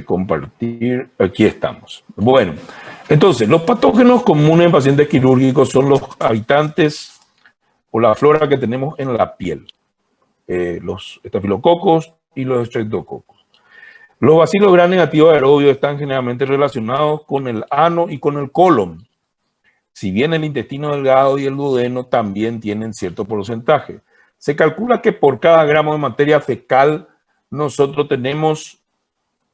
compartir. Aquí estamos. Bueno, entonces, los patógenos comunes en pacientes quirúrgicos son los habitantes o la flora que tenemos en la piel. Los estafilococos y los estreptococos. Los bacilos gram negativos aerobios están generalmente relacionados con el ano y con el colon. Si bien el intestino delgado y el duodeno también tienen cierto porcentaje. Se calcula que por cada gramo de materia fecal nosotros tenemos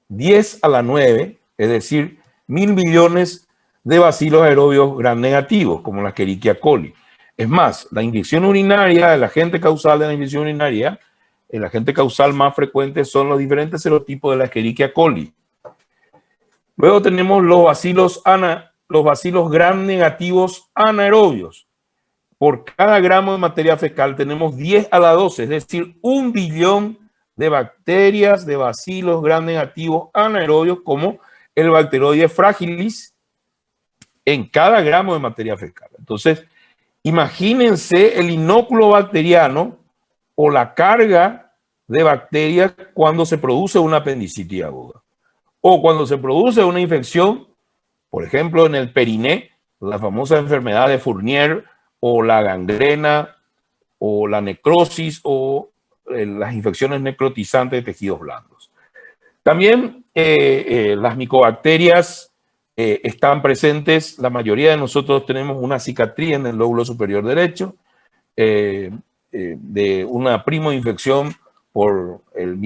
10 a la 9, es decir, 1.000 millones de bacilos aerobios gram negativos, como la Escherichia coli. Es más, la infección urinaria, el agente causal de la infección urinaria, el agente causal más frecuente son los diferentes serotipos de la Escherichia coli. Luego tenemos los bacilos gram negativos anaerobios. Por cada gramo de materia fecal tenemos 10 a la 12, es decir, 1 billón de bacterias de bacilos gram negativos anaerobios como el Bacteroides fragilis en cada gramo de materia fecal. Entonces, imagínense el inóculo bacteriano o la carga de bacterias cuando se produce una apendicitis aguda o cuando se produce una infección, por ejemplo, en el periné, la famosa enfermedad de Fournier o la gangrena o la necrosis o las infecciones necrotizantes de tejidos blandos. También las micobacterias están presentes. La mayoría de nosotros tenemos una cicatriz en el lóbulo superior derecho de una primoinfección por el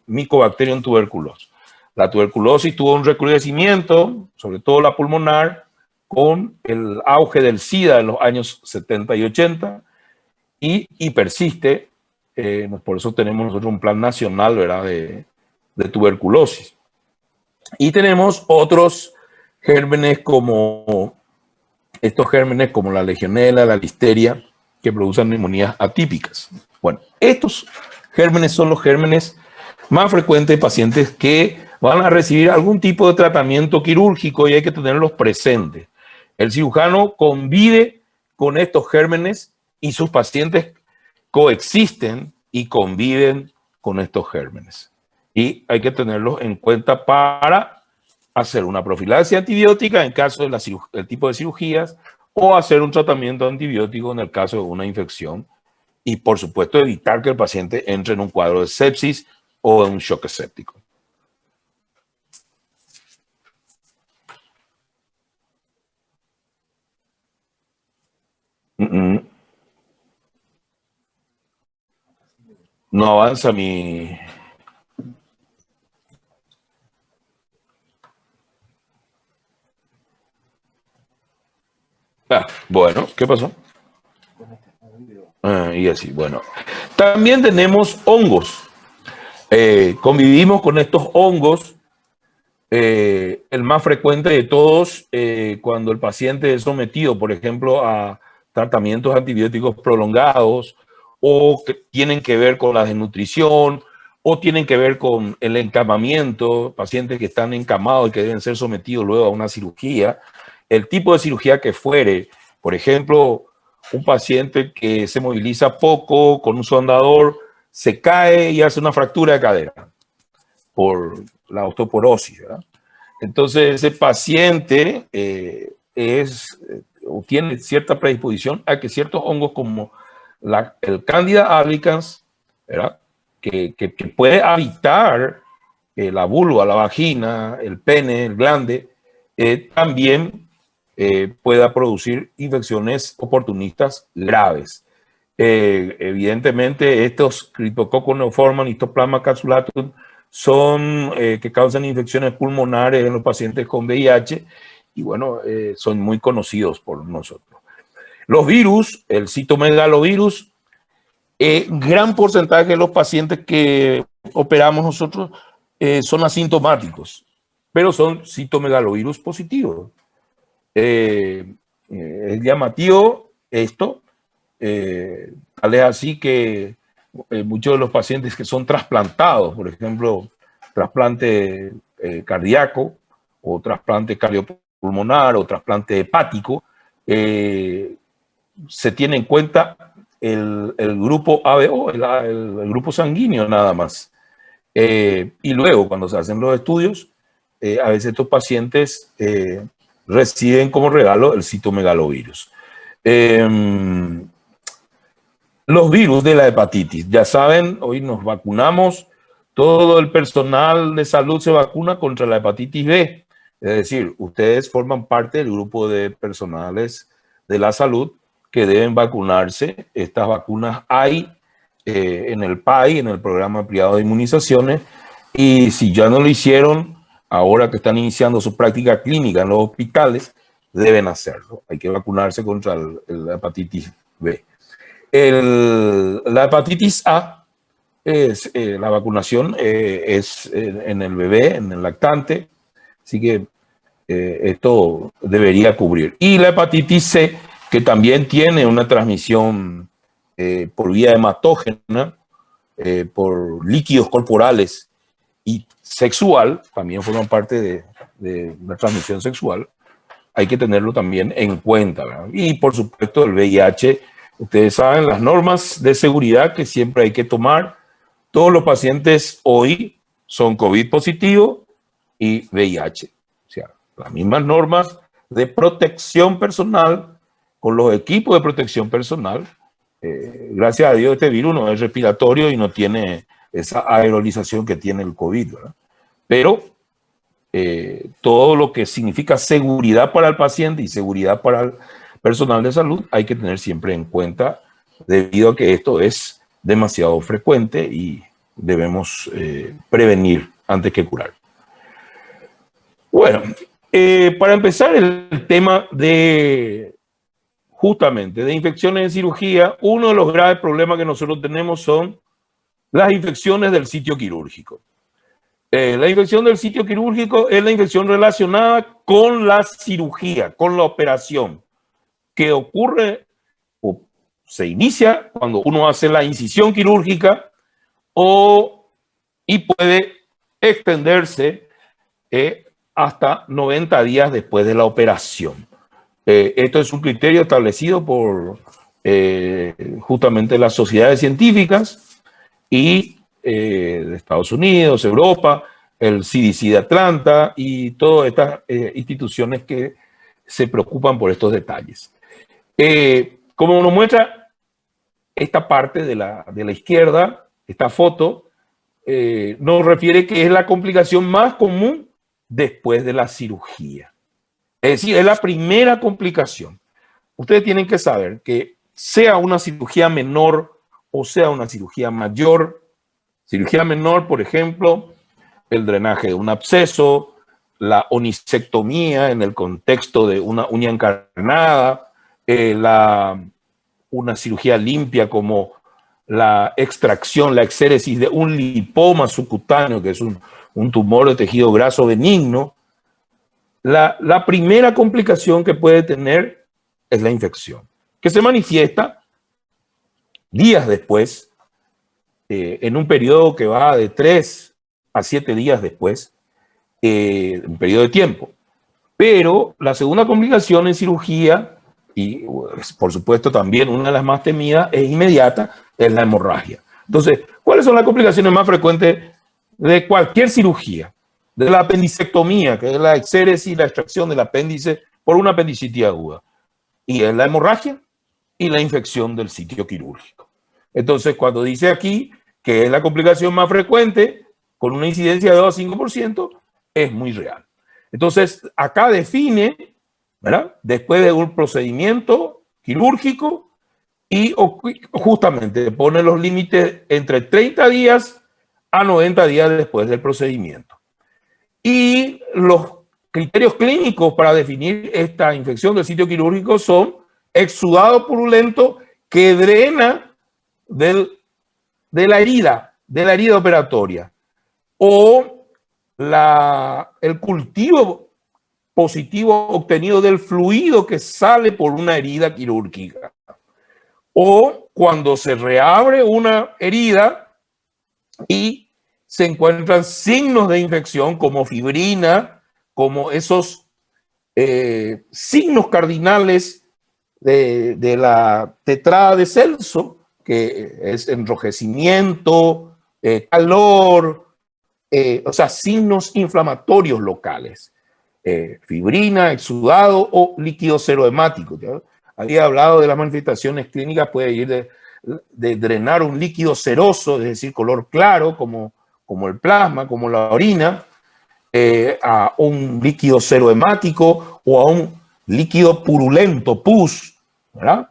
Mycobacterium tuberculosis. La tuberculosis tuvo un recrudecimiento, sobre todo la pulmonar, con el auge del SIDA en los años 70 y 80 y persiste. Por eso tenemos nosotros un plan nacional, ¿verdad?, de tuberculosis. Y tenemos otros gérmenes como estos gérmenes como la legionela, la listeria, que producen neumonías atípicas. Bueno, estos gérmenes son los gérmenes más frecuentes de pacientes que van a recibir algún tipo de tratamiento quirúrgico y hay que tenerlos presentes. El cirujano convive con estos gérmenes y sus pacientes coexisten y conviven con estos gérmenes. Y hay que tenerlos en cuenta para hacer una profilaxis antibiótica en caso del tipo de cirugías o hacer un tratamiento antibiótico en el caso de una infección y, por supuesto, evitar que el paciente entre en un cuadro de sepsis o en un shock séptico. No avanza mi... Bueno, ¿qué pasó? Y así, bueno. También tenemos hongos. Convivimos con estos hongos. El más frecuente de todos, cuando el paciente es sometido, por ejemplo, a tratamientos antibióticos prolongados o que tienen que ver con la desnutrición o tienen que ver con el encamamiento, pacientes que están encamados y que deben ser sometidos luego a una cirugía. El tipo de cirugía que fuere, por ejemplo, un paciente que se moviliza poco con un sondador, se cae y hace una fractura de cadera por la osteoporosis, ¿verdad? Entonces ese paciente tiene cierta predisposición a que ciertos hongos como el Candida albicans, ¿verdad?, que puede habitar la vulva, la vagina, el pene, el glande, también pueda producir infecciones oportunistas graves. Evidentemente, estos Cryptococcus neoformans y Histoplasma capsulatum son que causan infecciones pulmonares en los pacientes con VIH y bueno, son muy conocidos por nosotros. Los virus, el citomegalovirus, gran porcentaje de los pacientes que operamos nosotros son asintomáticos, pero son citomegalovirus positivos. Es llamativo esto, tal es así que muchos de los pacientes que son trasplantados, por ejemplo, trasplante cardíaco o trasplante cardiopulmonar o trasplante hepático, se tiene en cuenta el grupo ABO, el grupo sanguíneo nada más. Y luego, cuando se hacen los estudios, a veces estos pacientes reciben como regalo el citomegalovirus. Los virus de la hepatitis, ya saben, hoy nos vacunamos, todo el personal de salud se vacuna contra la hepatitis B. Es decir, ustedes forman parte del grupo de personales de la salud que deben vacunarse. Estas vacunas hay en el PAI, en el Programa Privado de Inmunizaciones, y si ya no lo hicieron, ahora que están iniciando su práctica clínica en los hospitales, deben hacerlo. Hay que vacunarse contra la hepatitis B. La hepatitis A, la vacunación es en el bebé, en el lactante, así que esto debería cubrir. Y la hepatitis C, que también tiene una transmisión por vía hematógena, por líquidos corporales y sexual, también forman parte de la transmisión sexual, hay que tenerlo también en cuenta, ¿verdad? Y por supuesto el VIH, ustedes saben las normas de seguridad que siempre hay que tomar. Todos los pacientes hoy son COVID positivo y VIH. O sea, las mismas normas de protección personal con los equipos de protección personal. Gracias a Dios este virus no es respiratorio y no tiene esa aerolización que tiene el COVID, ¿verdad? Pero todo lo que significa seguridad para el paciente y seguridad para el personal de salud hay que tener siempre en cuenta, debido a que esto es demasiado frecuente y debemos prevenir antes que curar. Bueno, para empezar el tema de justamente de infecciones en cirugía, uno de los graves problemas que nosotros tenemos son las infecciones del sitio quirúrgico. La infección del sitio quirúrgico es la infección relacionada con la cirugía, con la operación, que ocurre o se inicia cuando uno hace la incisión quirúrgica y puede extenderse hasta 90 días después de la operación. Esto es un criterio establecido por justamente las sociedades científicas y de Estados Unidos, Europa, el CDC de Atlanta y todas estas instituciones que se preocupan por estos detalles. Como nos muestra esta parte de la izquierda, esta foto, nos refiere que es la complicación más común después de la cirugía. Es decir, es la primera complicación. Ustedes tienen que saber que sea una cirugía menor o sea una cirugía mayor, cirugía menor, por ejemplo, el drenaje de un absceso, la onisectomía en el contexto de una uña encarnada, una cirugía limpia como la extracción, la exéresis de un lipoma subcutáneo, que es un tumor de tejido graso benigno. La primera complicación que puede tener es la infección, que se manifiesta días después, en un periodo que va de 3 a 7 días después, un periodo de tiempo. Pero la segunda complicación en cirugía, y por supuesto también una de las más temidas, es inmediata, es la hemorragia. Entonces, ¿cuáles son las complicaciones más frecuentes de cualquier cirugía? De la apendicectomía, que es la exéresis y la extracción del apéndice por una apendicitis aguda. Y es la hemorragia y la infección del sitio quirúrgico. Entonces, cuando dice aquí que es la complicación más frecuente, con una incidencia de 2 a 5%, es muy real. Entonces, acá define, ¿verdad?, después de un procedimiento quirúrgico y justamente pone los límites entre 30 días a 90 días después del procedimiento. Y los criterios clínicos para definir esta infección del sitio quirúrgico son exudado purulento que drena de la herida operatoria, o el cultivo positivo obtenido del fluido que sale por una herida quirúrgica, o cuando se reabre una herida y se encuentran signos de infección como fibrina, como esos signos cardinales de la tetrada de Celso, que es enrojecimiento, calor, o sea, signos inflamatorios locales, fibrina, exudado o líquido serohemático. ¿Ya? Había hablado de las manifestaciones clínicas, puede ir de drenar un líquido seroso, es decir, color claro, como el plasma, como la orina, a un líquido serohemático o a un líquido purulento, pus, ¿verdad?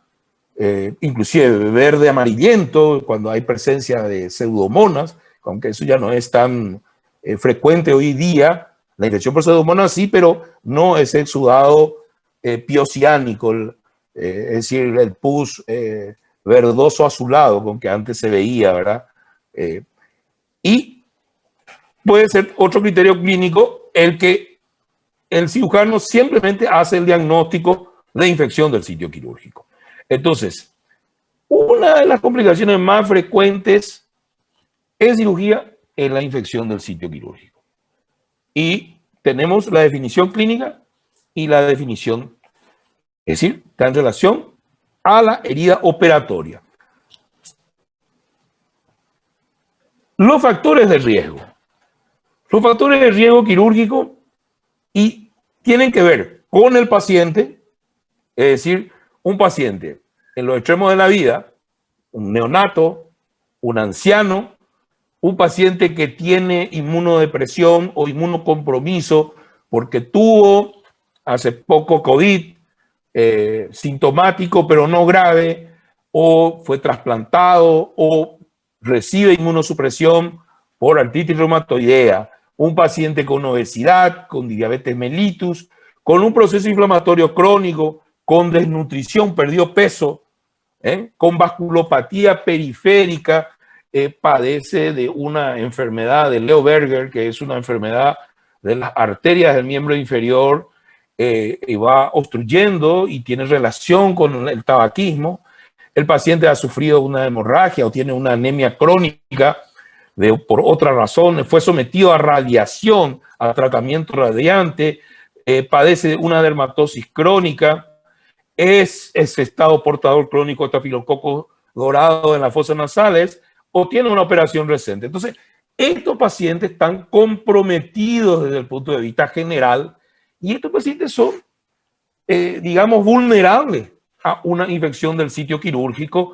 Inclusive verde amarillento cuando hay presencia de pseudomonas, aunque eso ya no es tan frecuente hoy día. La infección por pseudomonas sí, pero no es exudado piociánico, es decir, el pus verdoso azulado con que antes se veía, ¿verdad? Y puede ser otro criterio clínico el que el cirujano simplemente hace el diagnóstico de infección del sitio quirúrgico. Entonces, una de las complicaciones más frecuentes en cirugía es la infección del sitio quirúrgico. Y tenemos la definición clínica y la definición, es decir, está en relación a la herida operatoria. Los factores de riesgo. Los factores de riesgo quirúrgico y tienen que ver con el paciente, es decir, un paciente en los extremos de la vida, un neonato, un anciano, un paciente que tiene inmunodepresión o inmunocompromiso porque tuvo hace poco COVID, sintomático pero no grave, o fue trasplantado o recibe inmunosupresión por artritis reumatoidea, un paciente con obesidad, con diabetes mellitus, con un proceso inflamatorio crónico, con desnutrición, perdió peso, con vasculopatía periférica, padece de una enfermedad de Leo Berger, que es una enfermedad de las arterias del miembro inferior, y va obstruyendo y tiene relación con el tabaquismo. El paciente ha sufrido una hemorragia o tiene una anemia crónica por otra razón, fue sometido a radiación, a tratamiento radiante, padece una dermatosis crónica, es estado portador crónico de estafilococo dorado en las fosas nasales o tiene una operación reciente. Entonces, estos pacientes están comprometidos desde el punto de vista general y estos pacientes son, digamos, vulnerables a una infección del sitio quirúrgico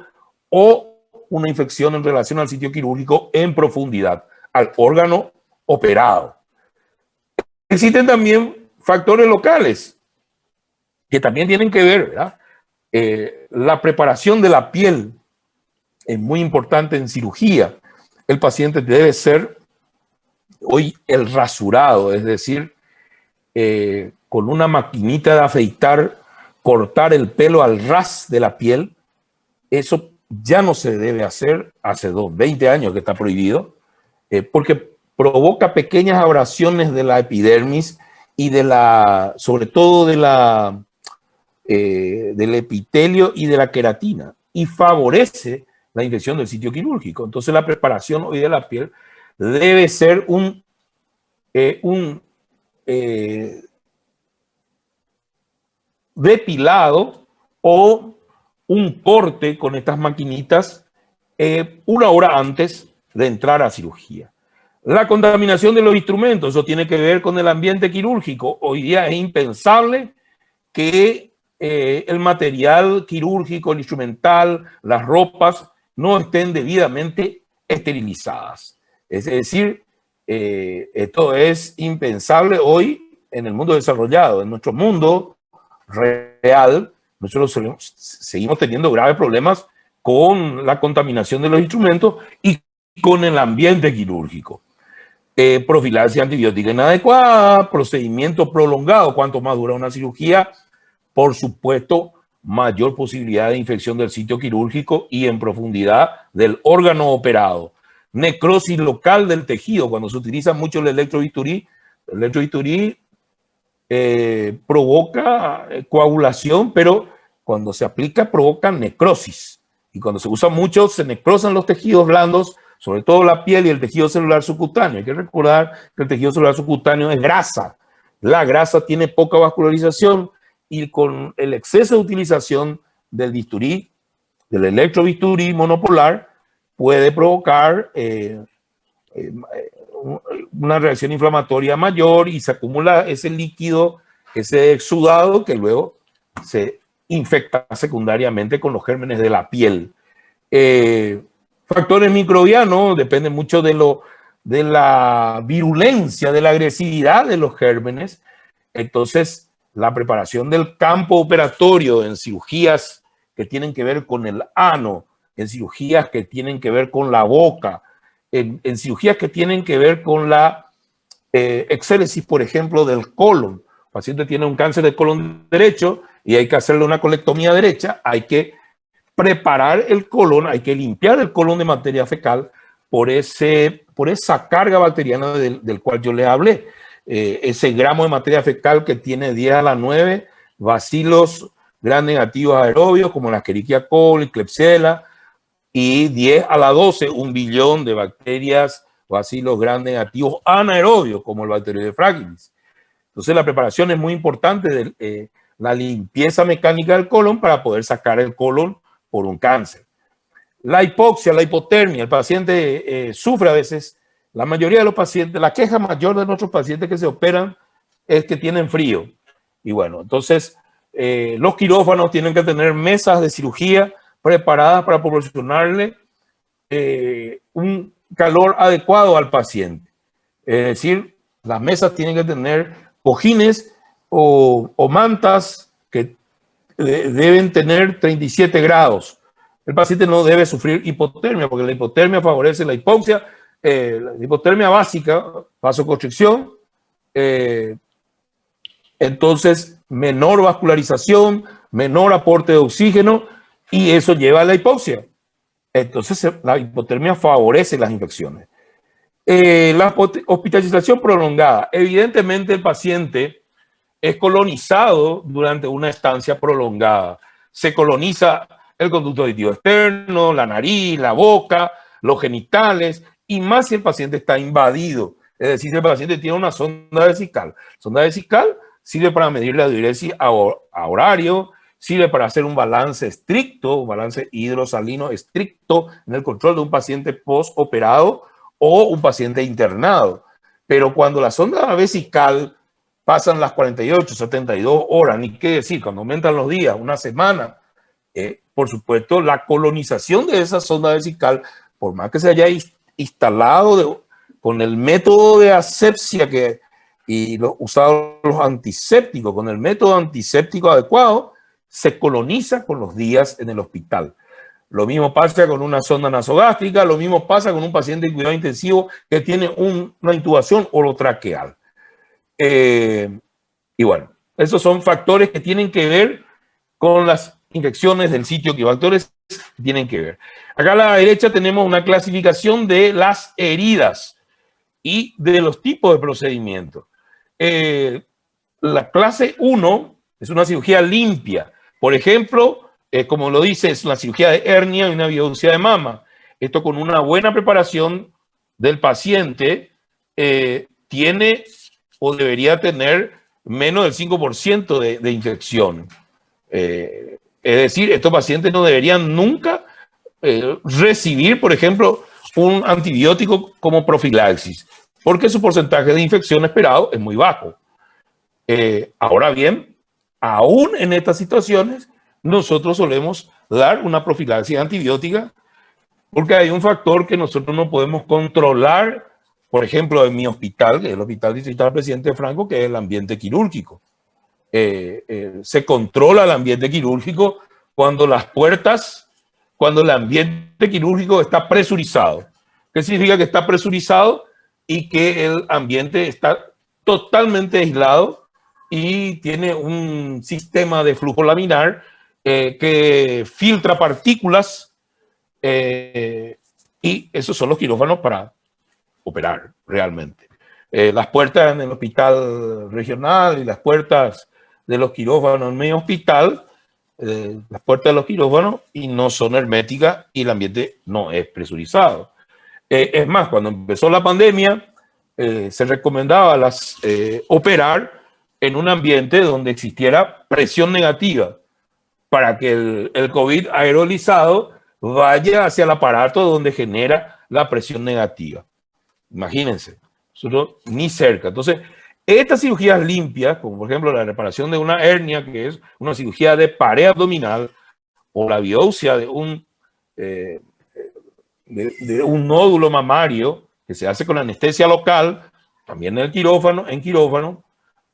o una infección en relación al sitio quirúrgico en profundidad, al órgano operado. Existen también factores locales que también tienen que ver, ¿verdad? La preparación de la piel es muy importante en cirugía. El paciente debe ser hoy el rasurado, es decir, con una maquinita de afeitar, cortar el pelo al ras de la piel. Eso ya no se debe hacer, hace 20 años que está prohibido, porque provoca pequeñas abrasiones de la epidermis y sobre todo del epitelio y de la queratina, y favorece la infección del sitio quirúrgico. Entonces la preparación hoy de la piel debe ser un depilado o un corte con estas maquinitas una hora antes de entrar a cirugía. La contaminación de los instrumentos, eso tiene que ver con el ambiente quirúrgico. Hoy día es impensable que el material quirúrgico, el instrumental, las ropas, no estén debidamente esterilizadas. Es decir, esto es impensable hoy en el mundo desarrollado. En nuestro mundo real, nosotros seguimos teniendo graves problemas con la contaminación de los instrumentos y con el ambiente quirúrgico. Profilaxis antibiótica inadecuada, procedimiento prolongado. Cuanto más dura una cirugía, por supuesto, mayor posibilidad de infección del sitio quirúrgico y en profundidad del órgano operado. Necrosis local del tejido. Cuando se utiliza mucho el electrobisturí provoca coagulación, pero cuando se aplica provoca necrosis. Y cuando se usa mucho, se necrosan los tejidos blandos, sobre todo la piel y el tejido celular subcutáneo. Hay que recordar que el tejido celular subcutáneo es grasa. La grasa tiene poca vascularización y con el exceso de utilización del bisturí, del electrobisturí monopolar, puede provocar una reacción inflamatoria mayor y se acumula ese líquido, ese exudado que luego se infecta secundariamente con los gérmenes de la piel. Factores microbianos dependen mucho de la virulencia, de la agresividad de los gérmenes. Entonces, la preparación del campo operatorio en cirugías que tienen que ver con el ano, en cirugías que tienen que ver con la boca, en cirugías que tienen que ver con la exéresis, por ejemplo, del colon. El paciente tiene un cáncer de colon derecho y hay que hacerle una colectomía derecha, hay que preparar el colon, hay que limpiar el colon de materia fecal por esa carga bacteriana del cual yo le hablé. Ese gramo de materia fecal que tiene 10 a la 9 bacilos gram negativos aerobios como la Escherichia coli, Klebsiella, y 10 a la 12 un billón de bacterias bacilos gram negativos anaerobios como el Bacteroides fragilis. Entonces la preparación es muy importante de la limpieza mecánica del colon para poder sacar el colon por un cáncer. La hipoxia, la hipotermia, el paciente sufre a veces, la mayoría de los pacientes, la queja mayor de nuestros pacientes que se operan es que tienen frío. Y bueno, entonces los quirófanos tienen que tener mesas de cirugía preparadas para proporcionarle un calor adecuado al paciente. Es decir, las mesas tienen que tener cojines o mantas que deben tener 37 grados. El paciente no debe sufrir hipotermia, porque la hipotermia favorece la hipoxia, la hipotermia básica, vasoconstricción, entonces menor vascularización, menor aporte de oxígeno, y eso lleva a la hipoxia. Entonces la hipotermia favorece las infecciones. La hospitalización prolongada. Evidentemente el paciente es colonizado durante una estancia prolongada. Se coloniza el conducto auditivo externo, la nariz, la boca, los genitales, y más si el paciente está invadido. Es decir, si el paciente tiene una sonda vesical. Sonda vesical sirve para medir la diuresis a horario, sirve para hacer un balance estricto, un balance hidrosalino estricto en el control de un paciente postoperado o un paciente internado. Pero cuando la sonda vesical pasan las 48, 72 horas, ni qué decir, cuando aumentan los días, una semana, por supuesto, la colonización de esa sonda vesical, por más que se haya instalado con el método de asepsia y usado los antisépticos, con el método antiséptico adecuado, se coloniza con los días en el hospital. Lo mismo pasa con una sonda nasogástrica, lo mismo pasa con un paciente en cuidado intensivo que tiene una intubación orotraqueal. Y bueno, esos son factores que tienen que ver con las infecciones del sitio, que factores tienen que ver. Acá a la derecha tenemos una clasificación de las heridas y de los tipos de procedimientos. La clase 1 es una cirugía limpia. Por ejemplo, como lo dice, es una cirugía de hernia y una biopsia de mama. Esto con una buena preparación del paciente tiene o debería tener menos del 5% de infección. Es decir, estos pacientes no deberían nunca recibir, por ejemplo, un antibiótico como profilaxis, porque su porcentaje de infección esperado es muy bajo. Ahora bien, aún en estas situaciones, nosotros solemos dar una profilaxis antibiótica porque hay un factor que nosotros no podemos controlar. Por ejemplo, en mi hospital, que es el Hospital Distrital Presidente Franco, que es el ambiente quirúrgico. Se controla el ambiente quirúrgico cuando cuando el ambiente quirúrgico está presurizado. ¿Qué significa que está presurizado? Y que el ambiente está totalmente aislado y tiene un sistema de flujo laminar que filtra partículas y esos son los quirófanos para operar realmente. Las puertas en el hospital regional y las puertas de los quirófanos en mi hospital, las puertas de los quirófanos y no son herméticas y el ambiente no es presurizado. Es más, cuando empezó la pandemia, se recomendaba operar en un ambiente donde existiera presión negativa para que el COVID aerolizado vaya hacia el aparato donde genera la presión negativa. Imagínense. Nosotros ni cerca. Entonces, estas cirugías limpias, como por ejemplo la reparación de una hernia, que es una cirugía de pared abdominal, o la biopsia de un nódulo mamario, que se hace con anestesia local, también en quirófano,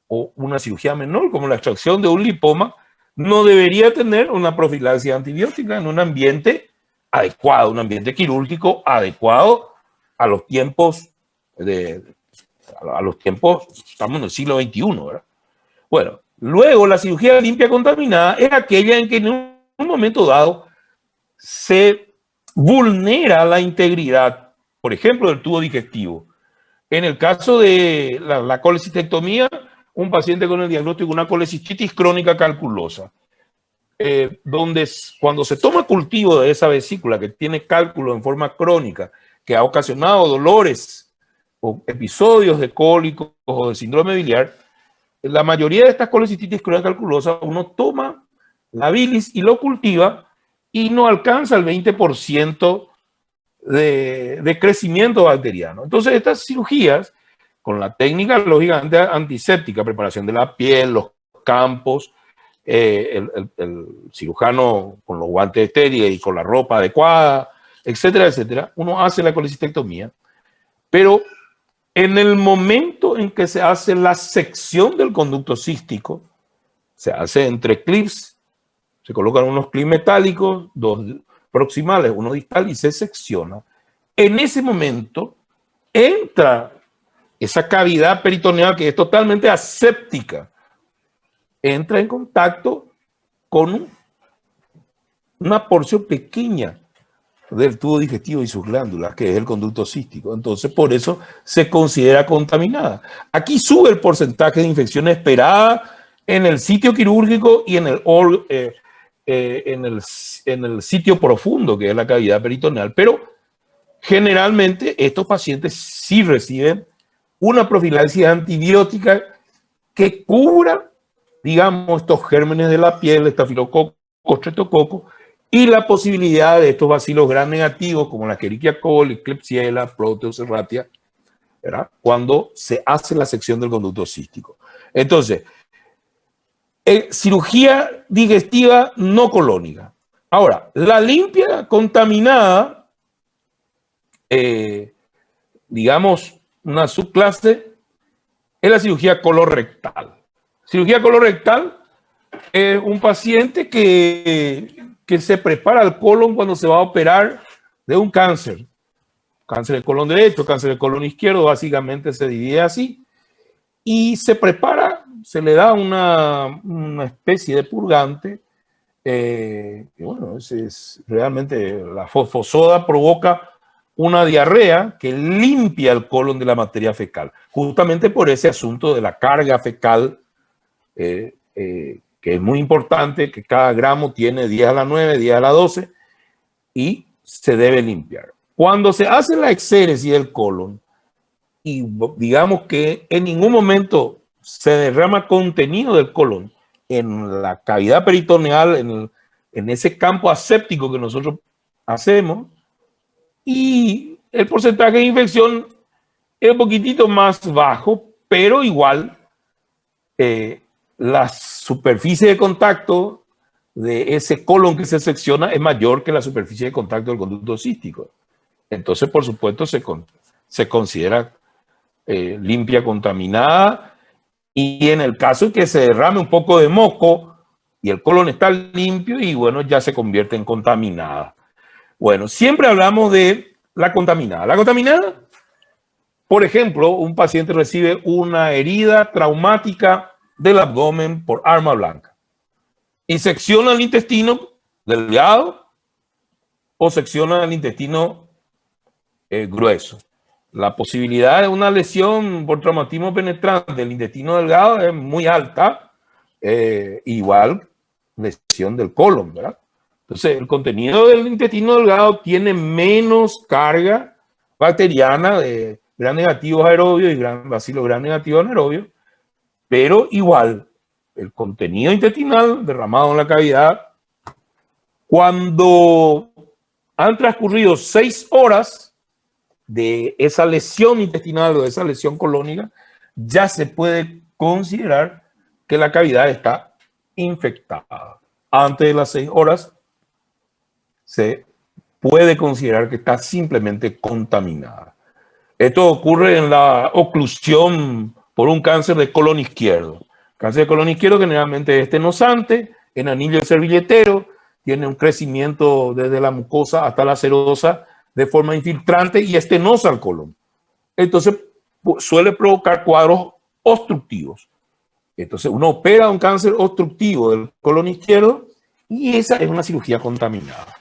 o una cirugía menor, como la extracción de un lipoma, no debería tener una profilaxis antibiótica en un ambiente adecuado, un ambiente quirúrgico adecuado a los tiempos estamos en el siglo XXI, ¿verdad? Bueno, luego la cirugía limpia contaminada es aquella en que en un momento dado se vulnera la integridad, por ejemplo, del tubo digestivo. En el caso de la colecistectomía, un paciente con el diagnóstico de una colecistitis crónica calculosa, donde cuando se toma cultivo de esa vesícula que tiene cálculo en forma crónica, que ha ocasionado dolores o episodios de cólicos o de síndrome biliar, la mayoría de estas colecistitis crónica calculosa, uno toma la bilis y lo cultiva y no alcanza el 20% de crecimiento bacteriano. Entonces, estas cirugías, con la técnica lógicamente antiséptica, preparación de la piel, los campos, el cirujano con los guantes estériles y con la ropa adecuada, etcétera, etcétera, uno hace la colecistectomía, pero en el momento en que se hace la sección del conducto cístico, se hace entre clips, se colocan unos clips metálicos, dos proximales, uno distal, y se secciona. En ese momento entra esa cavidad peritoneal que es totalmente aséptica, entra en contacto con una porción pequeña del tubo digestivo y sus glándulas, que es el conducto cístico. Entonces, por eso se considera contaminada. Aquí sube el porcentaje de infección esperada en el sitio quirúrgico y en el sitio profundo, que es la cavidad peritoneal. Pero generalmente estos pacientes sí reciben una profilaxis antibiótica que cubra, digamos, estos gérmenes de la piel, estafilococo, streptococo, y la posibilidad de estos bacilos gram negativos como la Escherichia coli, Klebsiella, Proteus serratia, ¿verdad? Cuando se hace la sección del conducto cístico. Entonces, cirugía digestiva no colónica. Ahora, la limpia contaminada, digamos, una subclase, es la cirugía colorectal. Cirugía colorectal es un paciente que se prepara el colon cuando se va a operar de un cáncer. Cáncer del colon derecho, cáncer del colon izquierdo, básicamente se divide así. Y se prepara, se le da una especie de purgante. Bueno, realmente la fosfosoda provoca una diarrea que limpia el colon de la materia fecal, justamente por ese asunto de la carga fecal, que es muy importante, que cada gramo tiene 10 a la 9, 10 a la 12, y se debe limpiar. Cuando se hace la exéresis del colon, y digamos que en ningún momento se derrama contenido del colon en la cavidad peritoneal, en ese campo aséptico que nosotros hacemos, y el porcentaje de infección es un poquitito más bajo, pero igual la superficie de contacto de ese colon que se secciona es mayor que la superficie de contacto del conducto cístico. Entonces, por supuesto, se considera limpia contaminada, y en el caso de que se derrame un poco de moco y el colon está limpio, y bueno, ya se convierte en contaminada. Bueno, siempre hablamos de la contaminada. La contaminada, por ejemplo, un paciente recibe una herida traumática del abdomen por arma blanca y secciona el intestino delgado o secciona el intestino grueso. La posibilidad de una lesión por traumatismo penetrante del intestino delgado es muy alta, igual lesión del colon, ¿verdad? Entonces, el contenido del intestino delgado tiene menos carga bacteriana de gram negativos aerobios y bacilos gram negativos anaerobios, pero igual el contenido intestinal derramado en la cavidad, cuando han transcurrido 6 horas de esa lesión intestinal o de esa lesión colónica, ya se puede considerar que la cavidad está infectada. Antes de las 6 horas se puede considerar que está simplemente contaminada. Esto ocurre en la oclusión por un cáncer de colon izquierdo. Cáncer de colon izquierdo generalmente es estenosante, en anillo servilletero, tiene un crecimiento desde la mucosa hasta la serosa de forma infiltrante y estenosa al colon. Entonces suele provocar cuadros obstructivos. Entonces uno opera un cáncer obstructivo del colon izquierdo y esa es una cirugía contaminada.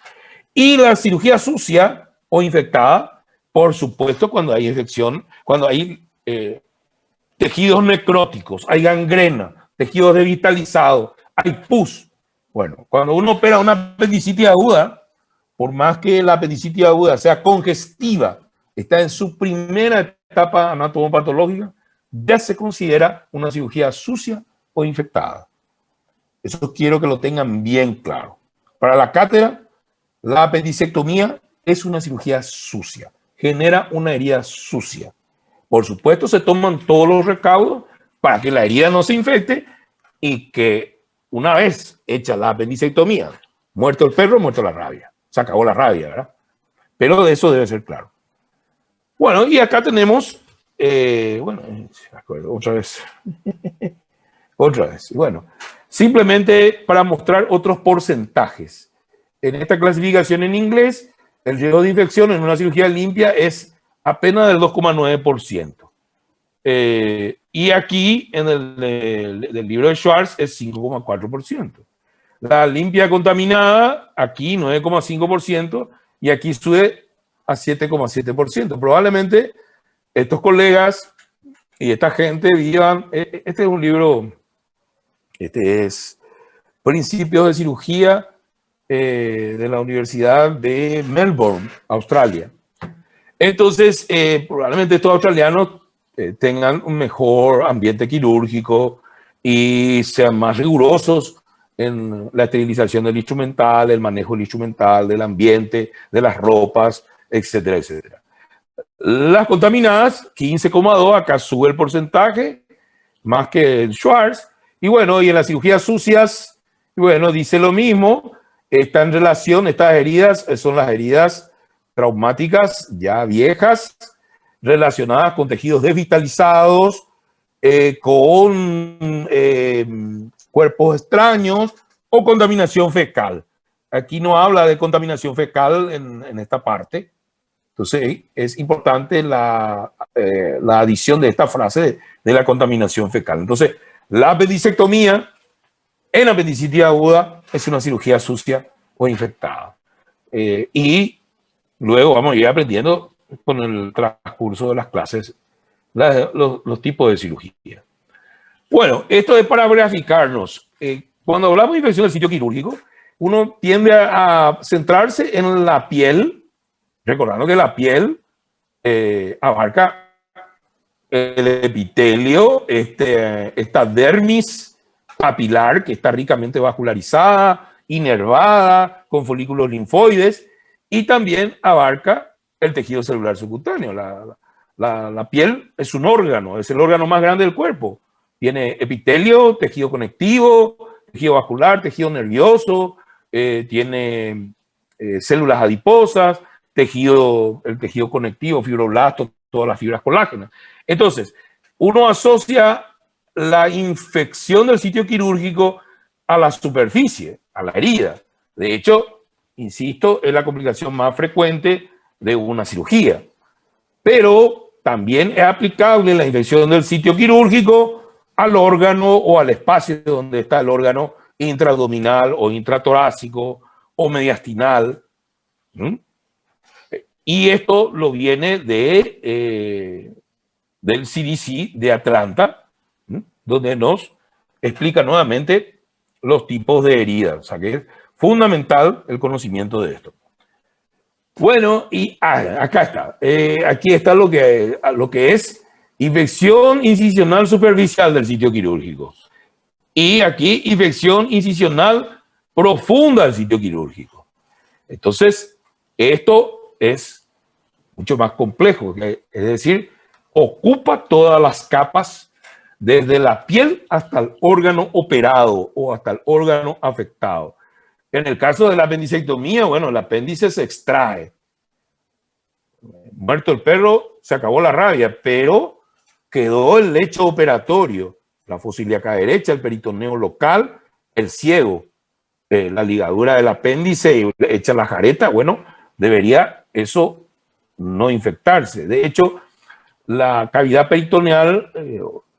Y la cirugía sucia o infectada, por supuesto, cuando hay infección, cuando hay tejidos necróticos, hay gangrena, tejidos devitalizados, hay pus. Bueno, cuando uno opera una apendicitis aguda, por más que la apendicitis aguda sea congestiva, está en su primera etapa anatomopatológica, ya se considera una cirugía sucia o infectada. Eso quiero que lo tengan bien claro. Para la cátedra, la apendicectomía es una cirugía sucia, genera una herida sucia. Por supuesto, se toman todos los recaudos para que la herida no se infecte y que una vez hecha la apendicectomía, muerto el perro, muerto la rabia. Se acabó la rabia, ¿verdad? Pero de eso debe ser claro. Bueno, y acá tenemos, otra vez. Otra vez. Bueno, simplemente para mostrar otros porcentajes. En esta clasificación en inglés, el riesgo de infección en una cirugía limpia es apenas del 2,9%. Y aquí, en el libro de Schwartz, es 5,4%. La limpia contaminada, aquí 9,5%, y aquí sube a 7,7%. Probablemente estos colegas y esta gente vivan, este es un libro, este es Principios de Cirugía de la Universidad de Melbourne, Australia. Entonces, probablemente estos australianos tengan un mejor ambiente quirúrgico y sean más rigurosos en la esterilización del instrumental, el manejo del instrumental, del ambiente, de las ropas, etcétera, etcétera. Las contaminadas, 15,2, acá sube el porcentaje, más que el Schwartz. Y bueno, y en las cirugías sucias, bueno, dice lo mismo, está en relación, estas heridas son las heridas traumáticas ya viejas, relacionadas con tejidos desvitalizados, con cuerpos extraños o contaminación fecal. Aquí no habla de contaminación fecal en esta parte. Entonces es importante la adición de esta frase de la contaminación fecal. Entonces, la apendicectomía en apendicitis aguda es una cirugía sucia o infectada. Y luego vamos a ir aprendiendo con el transcurso de las clases los tipos de cirugía. Bueno, esto es para graficarnos. Cuando hablamos de infección del sitio quirúrgico, uno tiende a centrarse en la piel, recordando que la piel abarca el epitelio, esta dermis papilar que está ricamente vascularizada, inervada, con folículos linfoides, y también abarca el tejido celular subcutáneo. La piel es un órgano, es el órgano más grande del cuerpo. Tiene epitelio, tejido conectivo, tejido vascular, tejido nervioso, tiene células adiposas, el tejido conectivo, fibroblastos, todas las fibras colágenas. Entonces, uno asocia la infección del sitio quirúrgico a la superficie, a la herida. De hecho, insisto, es la complicación más frecuente de una cirugía. Pero también es aplicable la infección del sitio quirúrgico al órgano o al espacio donde está el órgano intraabdominal o intratorácico o mediastinal. Y esto lo viene del CDC de Atlanta, donde nos explica nuevamente los tipos de heridas. O sea que es fundamental el conocimiento de esto. Bueno, y acá está. Aquí está lo que es infección incisional superficial del sitio quirúrgico. Y aquí infección incisional profunda del sitio quirúrgico. Entonces, esto es mucho más complejo, es decir, ocupa todas las capas desde la piel hasta el órgano operado o hasta el órgano afectado. En el caso de la apendicectomía, bueno, el apéndice se extrae. Muerto el perro, se acabó la rabia, pero quedó el lecho operatorio, la fosa ilíaca derecha, el peritoneo local, el ciego, la ligadura del apéndice, hecha la jareta. Bueno, debería eso no infectarse. De hecho, la cavidad peritoneal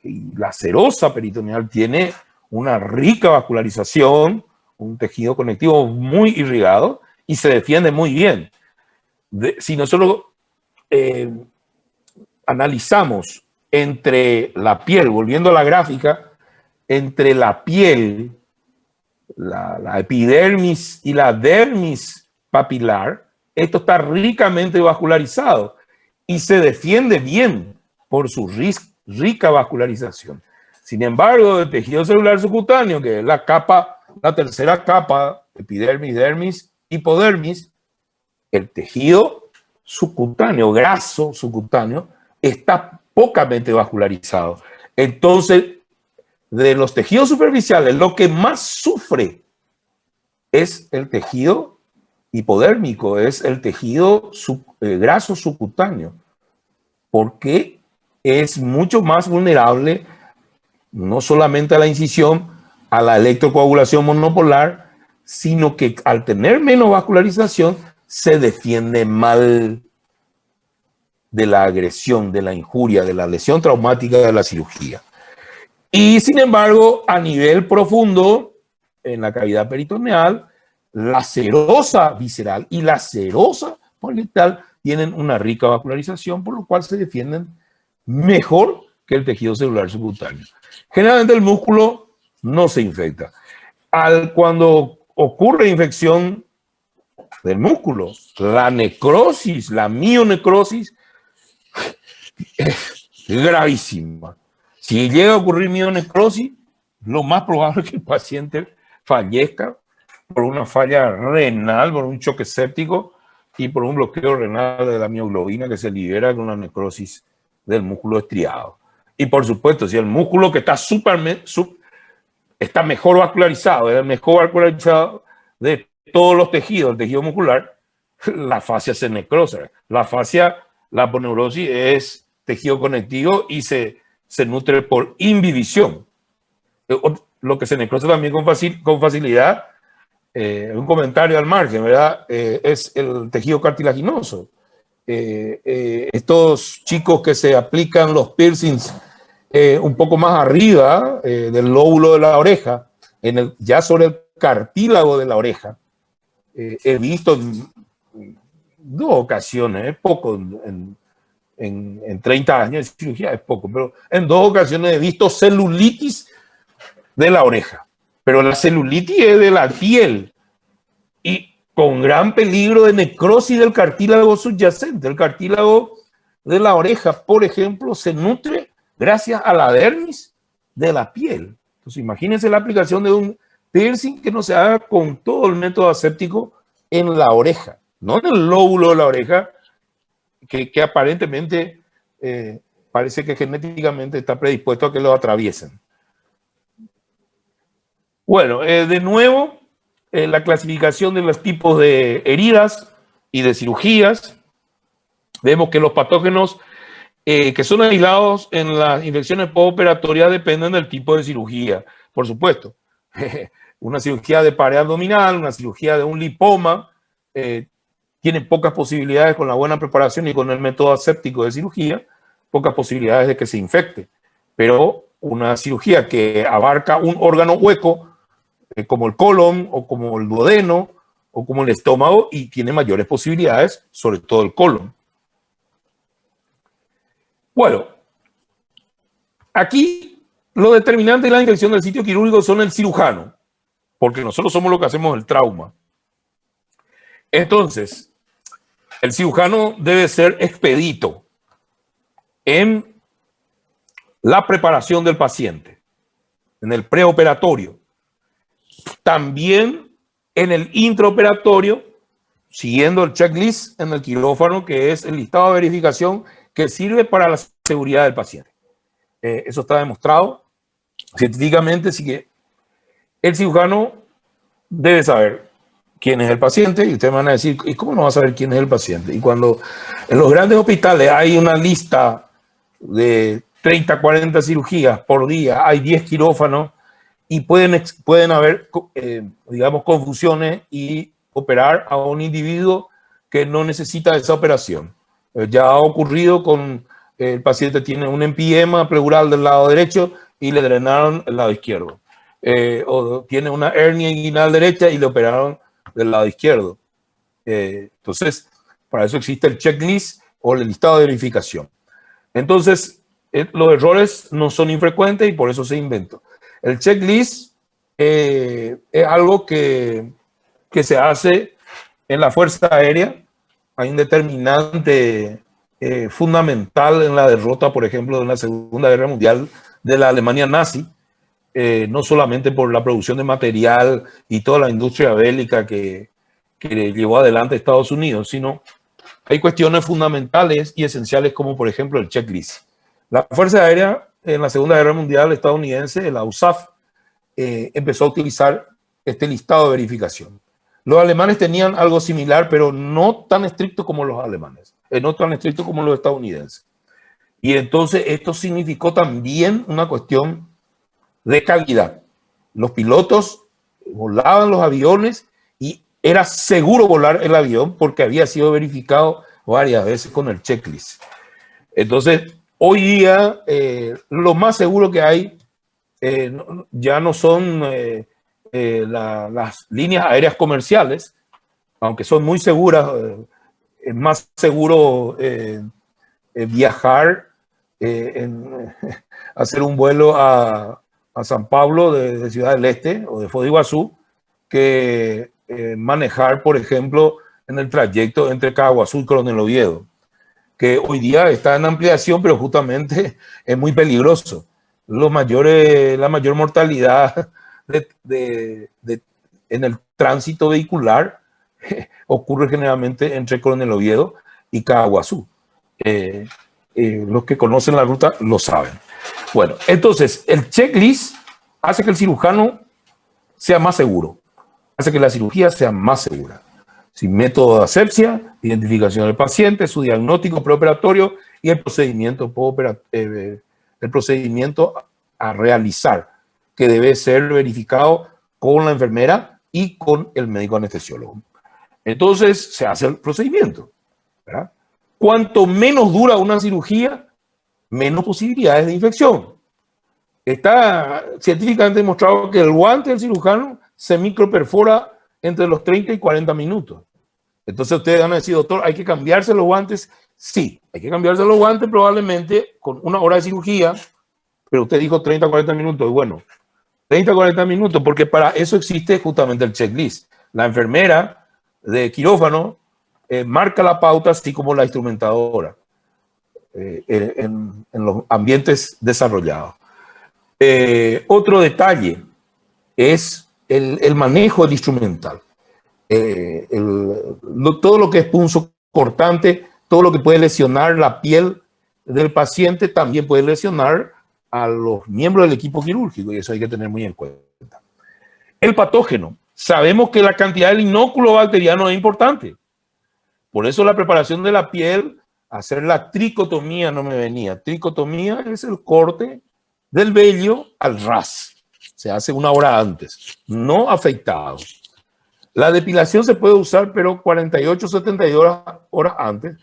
y la serosa peritoneal tiene una rica vascularización, un tejido conectivo muy irrigado y se defiende muy bien. Si nosotros analizamos entre la piel, volviendo a la gráfica, entre la piel, la epidermis y la dermis papilar, esto está ricamente vascularizado y se defiende bien por su rica vascularización. Sin embargo, el tejido celular subcutáneo, que es la capa, la tercera capa, epidermis, dermis, hipodermis, el tejido subcutáneo, graso subcutáneo, está pocamente vascularizado. Entonces, de los tejidos superficiales, lo que más sufre es el tejido hipodérmico, es el tejido graso subcutáneo, porque es mucho más vulnerable no solamente a la incisión, a la electrocoagulación monopolar, sino que al tener menos vascularización se defiende mal de la agresión, de la injuria, de la lesión traumática de la cirugía. Y sin embargo, a nivel profundo, en la cavidad peritoneal, la serosa visceral y la serosa parietal tienen una rica vascularización, por lo cual se defienden mejor que el tejido celular subcutáneo. Generalmente el músculo no se infecta. Cuando ocurre infección del músculo, la necrosis, la mionecrosis, es gravísima. Si llega a ocurrir mionecrosis, lo más probable es que el paciente fallezca por una falla renal, por un choque séptico y por un bloqueo renal de la mioglobina que se libera con una necrosis del músculo estriado. Y por supuesto, si el músculo que está está mejor vascularizado, es el mejor vascularizado de todos los tejidos, el tejido muscular, la fascia se necrosa. La fascia, la aponeurosis es tejido conectivo y se nutre por imbibición. Lo que se necrosa también con facilidad, un comentario al margen, ¿verdad? Es el tejido cartilaginoso. Estos chicos que se aplican los piercings un poco más arriba del lóbulo de la oreja, ya sobre el cartílago de la oreja, he visto en 2 ocasiones, es poco, en 30 años de cirugía es poco, pero en 2 ocasiones he visto celulitis de la oreja, pero la celulitis es de la piel y con gran peligro de necrosis del cartílago subyacente. El cartílago de la oreja, por ejemplo, se nutre gracias a la dermis de la piel. Entonces, imagínense la aplicación de un piercing que no se haga con todo el método aséptico en la oreja, no en el lóbulo de la oreja, que aparentemente parece que genéticamente está predispuesto a que lo atraviesen. Bueno, de nuevo, la clasificación de los tipos de heridas y de cirugías. Vemos que los patógenos que son aislados en las infecciones postoperatorias dependen del tipo de cirugía, por supuesto. Una cirugía de pared abdominal, una cirugía de un lipoma, tiene pocas posibilidades con la buena preparación y con el método aséptico de cirugía, pocas posibilidades de que se infecte. Pero una cirugía que abarca un órgano hueco, como el colon o como el duodeno o como el estómago, y tiene mayores posibilidades, sobre todo el colon. Bueno, aquí lo determinante de la infección del sitio quirúrgico son el cirujano, porque nosotros somos los que hacemos el trauma. Entonces, el cirujano debe ser expedito en la preparación del paciente, en el preoperatorio. También en el intraoperatorio, siguiendo el checklist en el quirófano, que es el listado de verificación que sirve para la seguridad del paciente. Eso está demostrado científicamente, así que el cirujano debe saber quién es el paciente, y ustedes van a decir, ¿y cómo no va a saber quién es el paciente? Y cuando en los grandes hospitales hay una lista de 30, 40 cirugías por día, hay 10 quirófanos, y pueden haber, digamos, confusiones y operar a un individuo que no necesita esa operación. Ya ha ocurrido con el paciente tiene un empiema pleural del lado derecho y le drenaron el lado izquierdo. O tiene una hernia inguinal derecha y le operaron del lado izquierdo. Entonces, para eso existe el checklist o el listado de verificación. Entonces, los errores no son infrecuentes y por eso se inventó. El checklist es algo que se hace en la Fuerza Aérea. Hay un determinante fundamental en la derrota, por ejemplo, de la Segunda Guerra Mundial de la Alemania nazi, no solamente por la producción de material y toda la industria bélica que llevó adelante Estados Unidos, sino hay cuestiones fundamentales y esenciales como, por ejemplo, el checklist. La Fuerza Aérea en la Segunda Guerra Mundial estadounidense, la USAF, empezó a utilizar este listado de verificación. Los alemanes tenían algo similar, pero no tan estricto como los alemanes, no tan estricto como los estadounidenses. Y entonces esto significó también una cuestión de calidad. Los pilotos volaban los aviones y era seguro volar el avión porque había sido verificado varias veces con el checklist. Entonces, hoy día, lo más seguro que hay ya no son las líneas aéreas comerciales, aunque son muy seguras. Es más seguro viajar, hacer un vuelo a San Pablo de Ciudad del Este o de Foz de Iguazú que manejar, por ejemplo, en el trayecto entre Caguazú y Coronel Oviedo, que hoy día está en ampliación, pero justamente es muy peligroso. La mayor mortalidad en el tránsito vehicular ocurre generalmente entre Coronel Oviedo y Caguazú. Los que conocen la ruta lo saben. Bueno, entonces el checklist hace que el cirujano sea más seguro, hace que la cirugía sea más segura. Sin método de asepsia, identificación del paciente, su diagnóstico preoperatorio y el procedimiento a realizar, que debe ser verificado con la enfermera y con el médico anestesiólogo. Entonces se hace el procedimiento, ¿verdad? Cuanto menos dura una cirugía, menos posibilidades de infección. Está científicamente demostrado que el guante del cirujano se microperfora entre los 30 y 40 minutos. Entonces ustedes van a decir, doctor, ¿hay que cambiarse los guantes? Sí, hay que cambiarse los guantes probablemente con una hora de cirugía, pero usted dijo 30 o 40 minutos. Y bueno, 30 o 40 minutos, porque para eso existe justamente el checklist. La enfermera de quirófano marca la pauta, así como la instrumentadora en los ambientes desarrollados. Otro detalle es el manejo del instrumental. Todo lo que es punzocortante, todo lo que puede lesionar la piel del paciente, también puede lesionar a los miembros del equipo quirúrgico, y eso hay que tener muy en cuenta. El patógeno. Sabemos que la cantidad del inóculo bacteriano es importante. Por eso la preparación de la piel, hacer la tricotomía no me venía. Tricotomía es el corte del vello al ras. Se hace una hora antes, no afeitado. La depilación se puede usar, pero 48, 72 horas antes.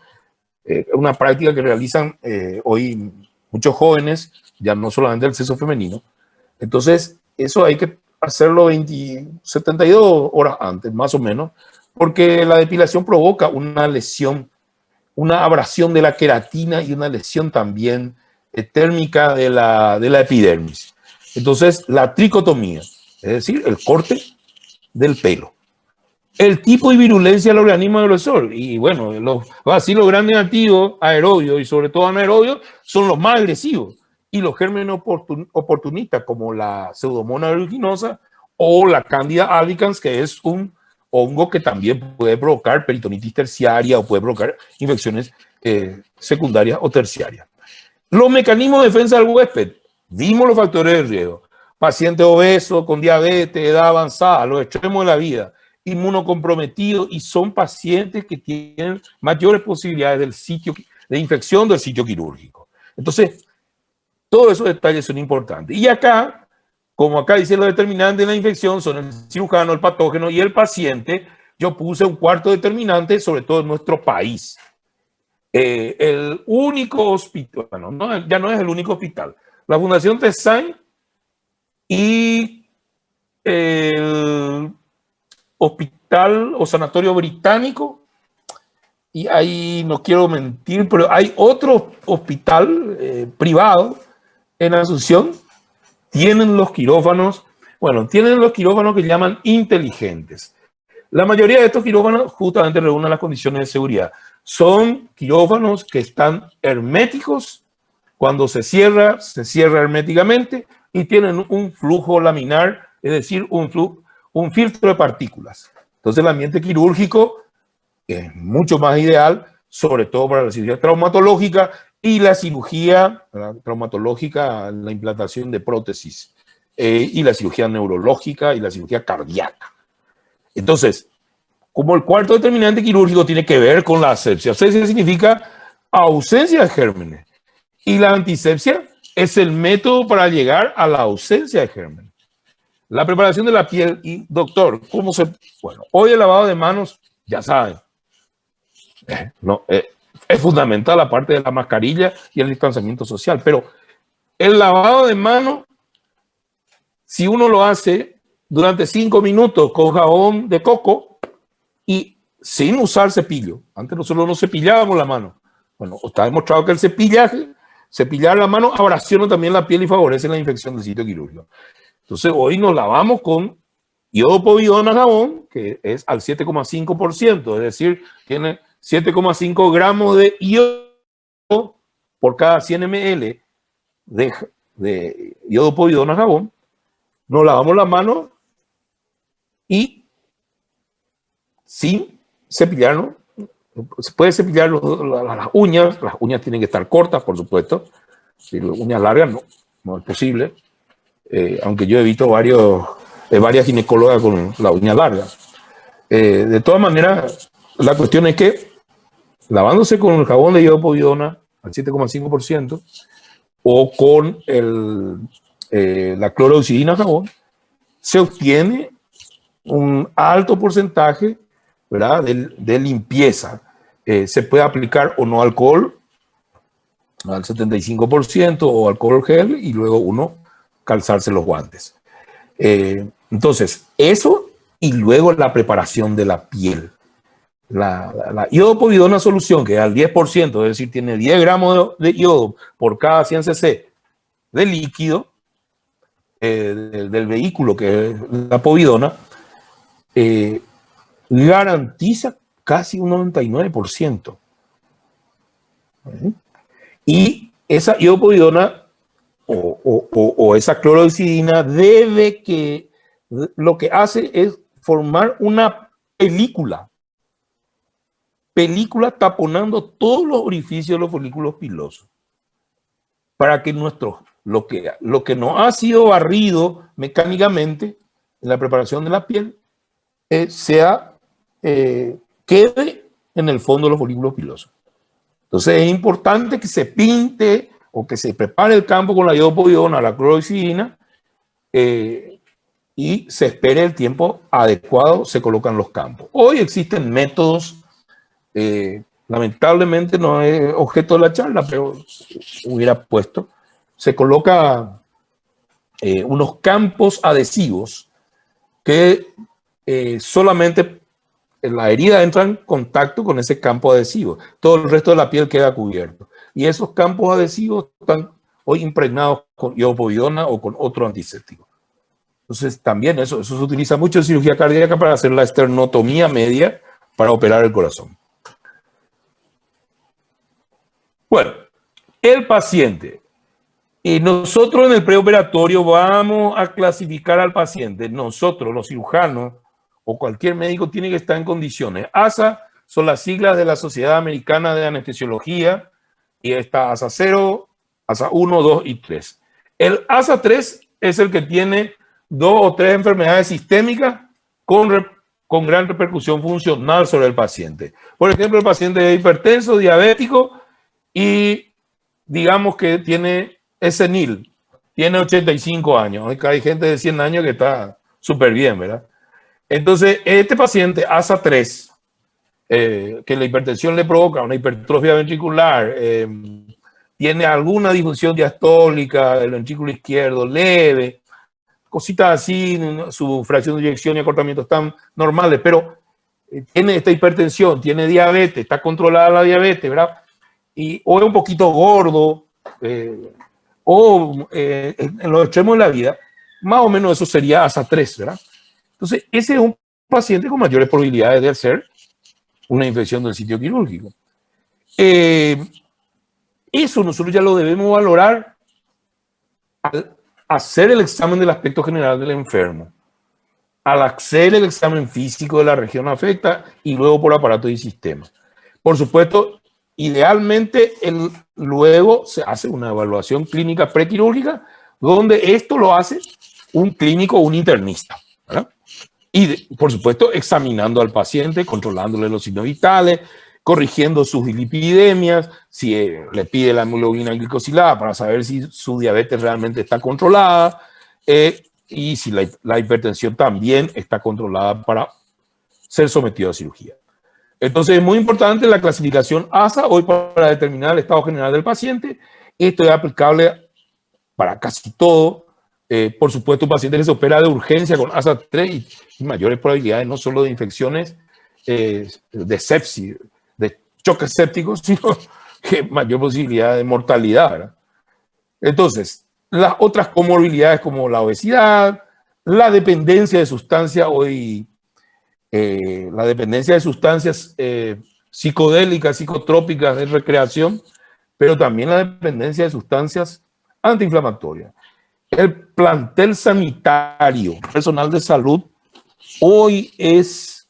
Una práctica que realizan hoy muchos jóvenes, ya no solamente del sexo femenino. Entonces, eso hay que hacerlo 72 horas antes, más o menos, porque la depilación provoca una lesión, una abrasión de la queratina y una lesión también térmica de la epidermis. Entonces, la tricotomía, es decir, el corte del pelo. El tipo y virulencia del organismo agresor. Y bueno, los bacilos gram negativos, aerobios y sobre todo anaerobios son los más agresivos. Y los gérmenes oportunistas como la Pseudomonas aeruginosa o la Candida albicans, que es un hongo que también puede provocar peritonitis terciaria o puede provocar infecciones secundarias o terciarias. Los mecanismos de defensa del huésped. Vimos los factores de riesgo. Paciente obeso, con diabetes, edad avanzada, los extremos de la vida, inmunocomprometidos, y son pacientes que tienen mayores posibilidades del sitio de infección del sitio quirúrgico. Entonces, todos esos detalles son importantes. Y acá, como acá dice los determinantes de la infección, son el cirujano, el patógeno y el paciente, yo puse un cuarto determinante, sobre todo en nuestro país. El único hospital, bueno, no, ya no es el único hospital, la Fundación Tesain y el Hospital o Sanatorio Británico, y ahí no quiero mentir, pero hay otro hospital privado en Asunción, tienen los quirófanos, bueno, tienen los quirófanos que llaman inteligentes. La mayoría de estos quirófanos justamente reúnen las condiciones de seguridad. Son quirófanos que están herméticos. Cuando se cierra herméticamente y tienen un flujo laminar, es decir, un filtro de partículas. Entonces el ambiente quirúrgico es mucho más ideal, sobre todo para la cirugía traumatológica y la cirugía traumatológica, la implantación de prótesis, y la cirugía neurológica y la cirugía cardíaca. Entonces, como el cuarto determinante quirúrgico tiene que ver con la asepsia. Asepsia significa ausencia de gérmenes. Y la antisepsia es el método para llegar a la ausencia de gérmenes. La preparación de la piel. Y doctor, ¿cómo se...? Bueno, hoy el lavado de manos, ya saben, es fundamental la parte de la mascarilla y el distanciamiento social. Pero el lavado de manos, si uno lo hace durante 5 minutos con jabón de coco y sin usar cepillo, antes nosotros no cepillábamos la mano. Bueno, está demostrado que el cepillar la mano abrasiona también la piel y favorece la infección del sitio quirúrgico. Entonces, hoy nos lavamos con iodopovidona jabón, que es al 7,5%, es decir, tiene 7,5 gramos de iodo por cada 100 ml de iodopovidona jabón. Nos lavamos la mano y sin cepillarnos. Se puede cepillar las uñas tienen que estar cortas, por supuesto. Si las uñas largas no es posible, aunque yo he visto varias ginecólogas con la uña larga. De todas maneras, la cuestión es que lavándose con el jabón de iodopovidona al 7,5% o con la cloroxidina jabón, se obtiene un alto porcentaje, ¿verdad?, de limpieza. Se puede aplicar o no alcohol al 75% o alcohol gel y luego uno calzarse los guantes. Entonces, eso y luego la preparación de la piel. La iodopovidona solución, que es al 10%, es decir, tiene 10 gramos de iodo por cada 100 cc de líquido del vehículo, que es la povidona, garantiza casi un 99%. Y esa iodopovidona o esa cloroxidina lo que hace es formar una película taponando todos los orificios de los folículos pilosos, para que lo que no ha sido barrido mecánicamente en la preparación de la piel quede en el fondo de los folículos pilosos. Entonces es importante que se pinte o que se prepare el campo con la iodopovidona, la cloroxidina, y se espere el tiempo adecuado, se colocan los campos. Hoy existen métodos, lamentablemente no es objeto de la charla, pero hubiera puesto, se coloca unos campos adhesivos que solamente la herida entra en contacto con ese campo adhesivo. Todo el resto de la piel queda cubierto. Y esos campos adhesivos están hoy impregnados con iodopovidona o con otro antiséptico. Entonces, también eso se utiliza mucho en cirugía cardíaca para hacer la esternotomía media para operar el corazón. Bueno, el paciente. Y nosotros en el preoperatorio vamos a clasificar al paciente. Nosotros, los cirujanos, o cualquier médico tiene que estar en condiciones. ASA son las siglas de la Sociedad Americana de Anestesiología y está ASA 0, ASA 1, 2 y 3. El ASA 3 es el que tiene 2 o 3 enfermedades sistémicas con gran repercusión funcional sobre el paciente. Por ejemplo, el paciente es hipertenso, diabético y digamos que es senil, tiene 85 años. Hay gente de 100 años que está súper bien, ¿verdad? Entonces, este paciente ASA 3, que la hipertensión le provoca una hipertrofia ventricular, tiene alguna disfunción diastólica del ventrículo izquierdo leve, cositas así, su fracción de eyección y acortamiento están normales, pero tiene esta hipertensión, tiene diabetes, está controlada la diabetes, ¿verdad? O es un poquito gordo, en los extremos de la vida, más o menos eso sería ASA 3, ¿verdad? Entonces, ese es un paciente con mayores probabilidades de hacer una infección del sitio quirúrgico. Eso nosotros ya lo debemos valorar al hacer el examen del aspecto general del enfermo, al hacer el examen físico de la región afecta y luego por aparato y sistema. Por supuesto, idealmente luego se hace una evaluación clínica prequirúrgica donde esto lo hace un clínico o un internista, ¿verdad? Y por supuesto examinando al paciente, controlándole los signos vitales, corrigiendo sus lipidemias, si le pide la hemoglobina glicosilada para saber si su diabetes realmente está controlada, y si la hipertensión también está controlada para ser sometido a cirugía. Entonces es muy importante la clasificación ASA hoy para determinar el estado general del paciente. Esto es aplicable para casi todo. Por supuesto, un paciente que se opera de urgencia con ASA 3 y mayores probabilidades no solo de infecciones de sepsis, de choques sépticos, sino que mayor posibilidad de mortalidad, ¿verdad? Entonces, las otras comorbilidades como la obesidad, la dependencia de sustancias la dependencia de sustancias psicodélicas, psicotrópicas de recreación, pero también la dependencia de sustancias antiinflamatorias. El plantel sanitario, personal de salud, hoy es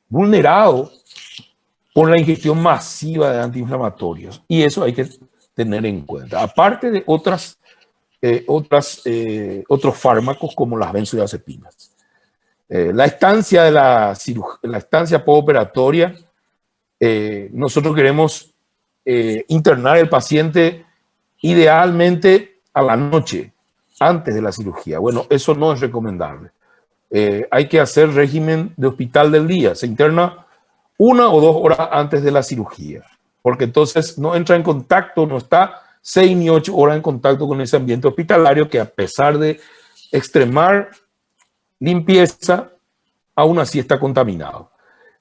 vulnerado por la ingestión masiva de antiinflamatorios y eso hay que tener en cuenta. Aparte de otros fármacos como las benzodiazepinas. La estancia postoperatoria, nosotros queremos internar el paciente idealmente a la noche, antes de la cirugía. Bueno, eso no es recomendable. Hay que hacer régimen de hospital del día. Se interna 1 o 2 horas antes de la cirugía, porque entonces no entra en contacto, no está 6 ni 8 horas en contacto con ese ambiente hospitalario que a pesar de extremar limpieza, aún así está contaminado.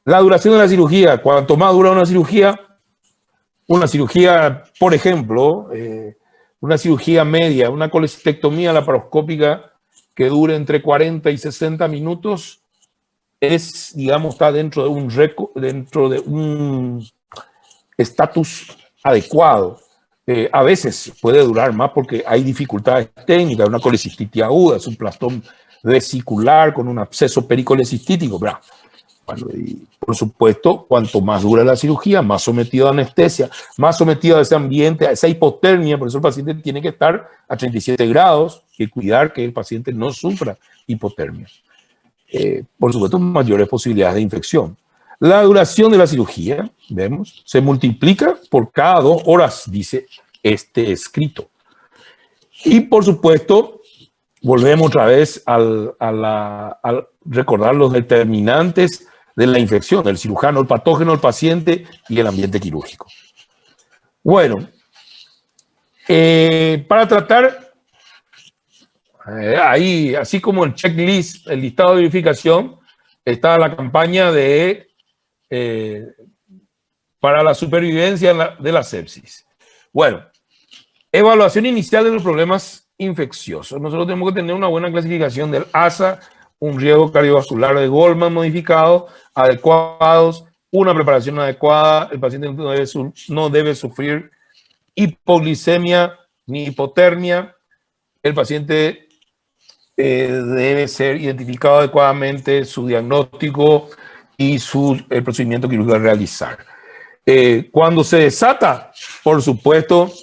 La duración de la cirugía, cuanto más dura una cirugía, por ejemplo, una cirugía media, una colecistectomía laparoscópica que dure entre 40 y 60 minutos, está dentro de un estatus adecuado. A veces puede durar más porque hay dificultades técnicas, una colecistitis aguda, es un plastón vesicular con un absceso pericolecistítico. Bueno, y por supuesto, cuanto más dura la cirugía, más sometido a anestesia, más sometido a ese ambiente, a esa hipotermia, por eso el paciente tiene que estar a 37 grados y cuidar que el paciente no sufra hipotermia. Por supuesto, mayores posibilidades de infección. La duración de la cirugía, vemos, se multiplica por cada 2 horas, dice este escrito. Y por supuesto, volvemos otra vez al recordar los determinantes de la infección, el cirujano, el patógeno, el paciente y el ambiente quirúrgico. Bueno, para tratar, ahí, así como el checklist, el listado de verificación, está la campaña para la supervivencia de la sepsis. Bueno, evaluación inicial de los problemas infecciosos. Nosotros tenemos que tener una buena clasificación del ASA, un riesgo cardiovascular de Goldman modificado, adecuados, una preparación adecuada, el paciente no debe sufrir hipoglicemia ni hipotermia, el paciente debe ser identificado adecuadamente su diagnóstico y el procedimiento quirúrgico a realizar. Cuando se desata, por supuesto,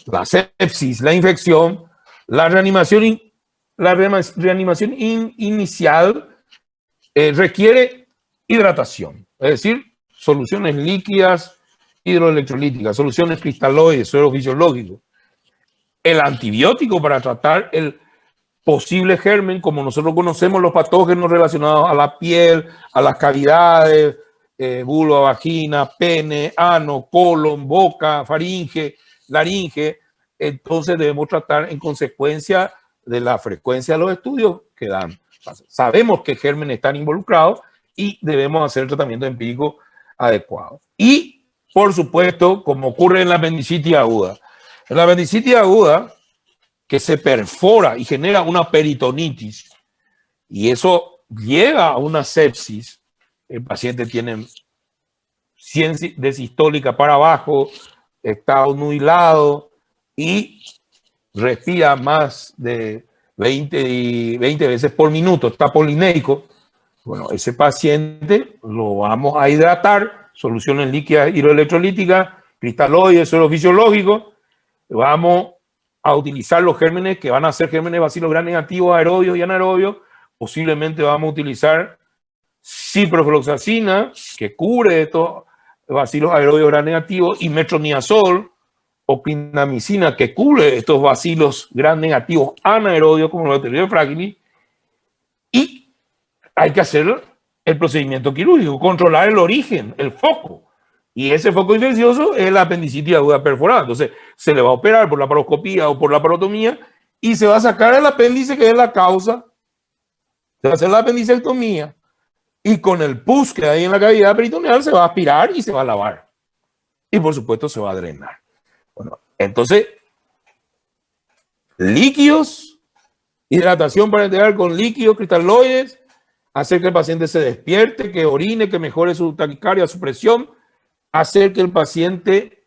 la sepsis, la infección, la reanimación inicial requiere hidratación, es decir, soluciones líquidas, hidroelectrolíticas, soluciones cristaloides, suero fisiológico. El antibiótico para tratar el posible germen, como nosotros conocemos los patógenos relacionados a la piel, a las cavidades, vulva, vagina, pene, ano, colon, boca, faringe, laringe. Entonces debemos tratar en consecuencia de la frecuencia de los estudios que dan. Sabemos que gérmenes están involucrados y debemos hacer el tratamiento empírico adecuado. Y, por supuesto, como ocurre en la apendicitis aguda. En la apendicitis aguda, que se perfora y genera una peritonitis, y eso llega a una sepsis, el paciente tiene 100 de sistólica para abajo, está nubilado y respira más de 20 veces por minuto, está polinéico. Bueno, ese paciente lo vamos a hidratar, soluciones líquidas hidroelectrolíticas, cristaloides, suero fisiológico. Vamos a utilizar los gérmenes que van a ser gérmenes bacilos gram negativos, aerobios y anaerobios. Posiblemente vamos a utilizar ciprofloxacina, que cubre estos bacilos aerobios gram negativos, y metronidazol o clindamicina, que cubre estos bacilos gram negativos anaerobios, como los Bacteroideus fragilis. Y hay que hacer el procedimiento quirúrgico, controlar el origen, el foco. Y ese foco infeccioso es la apendicitis aguda perforada. Entonces, se le va a operar por la laparoscopía o por la laparotomía y se va a sacar el apéndice, que es la causa. Se va a hacer la apendicectomía y con el pus que hay en la cavidad peritoneal se va a aspirar y se va a lavar. Y, por supuesto, se va a drenar. Bueno, entonces, líquidos, hidratación para integrar con líquidos cristaloides, hacer que el paciente se despierte, que orine, que mejore su taquicardia, su presión, hacer que el paciente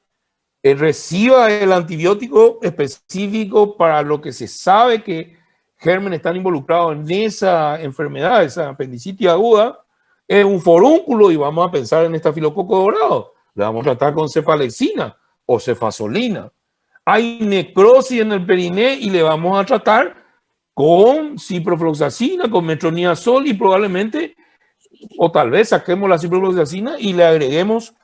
reciba el antibiótico específico para lo que se sabe que gérmenes están involucrados en esa enfermedad, esa apendicitis aguda. Es un forúnculo y vamos a pensar en estafilococo dorado. Le vamos a tratar con cefalexina o cefazolina. Hay necrosis en el periné y le vamos a tratar con ciprofloxacina, con metronidazol y probablemente, o tal vez saquemos la ciprofloxacina y le agreguemos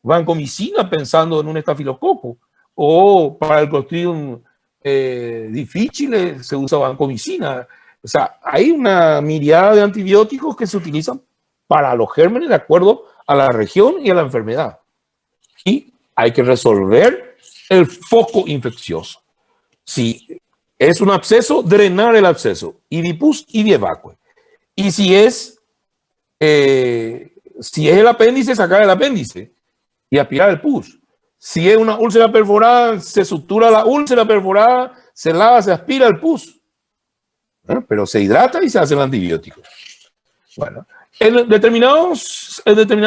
vancomicina pensando en un estafilococo, o para el Clostridium difficile se usa vancomicina. O sea, hay una mirada de antibióticos que se utilizan para los gérmenes de acuerdo a la región y a la enfermedad. Y hay que resolver el foco infeccioso. Si es un absceso, drenar el absceso, idipus y evacue. Y si es el apéndice, sacar el apéndice y aspirar el pus. Si es una úlcera perforada, se sutura la úlcera perforada, se lava, se aspira el pus. Pero se hidrata y se hace el antibiótico. Bueno, en determinadas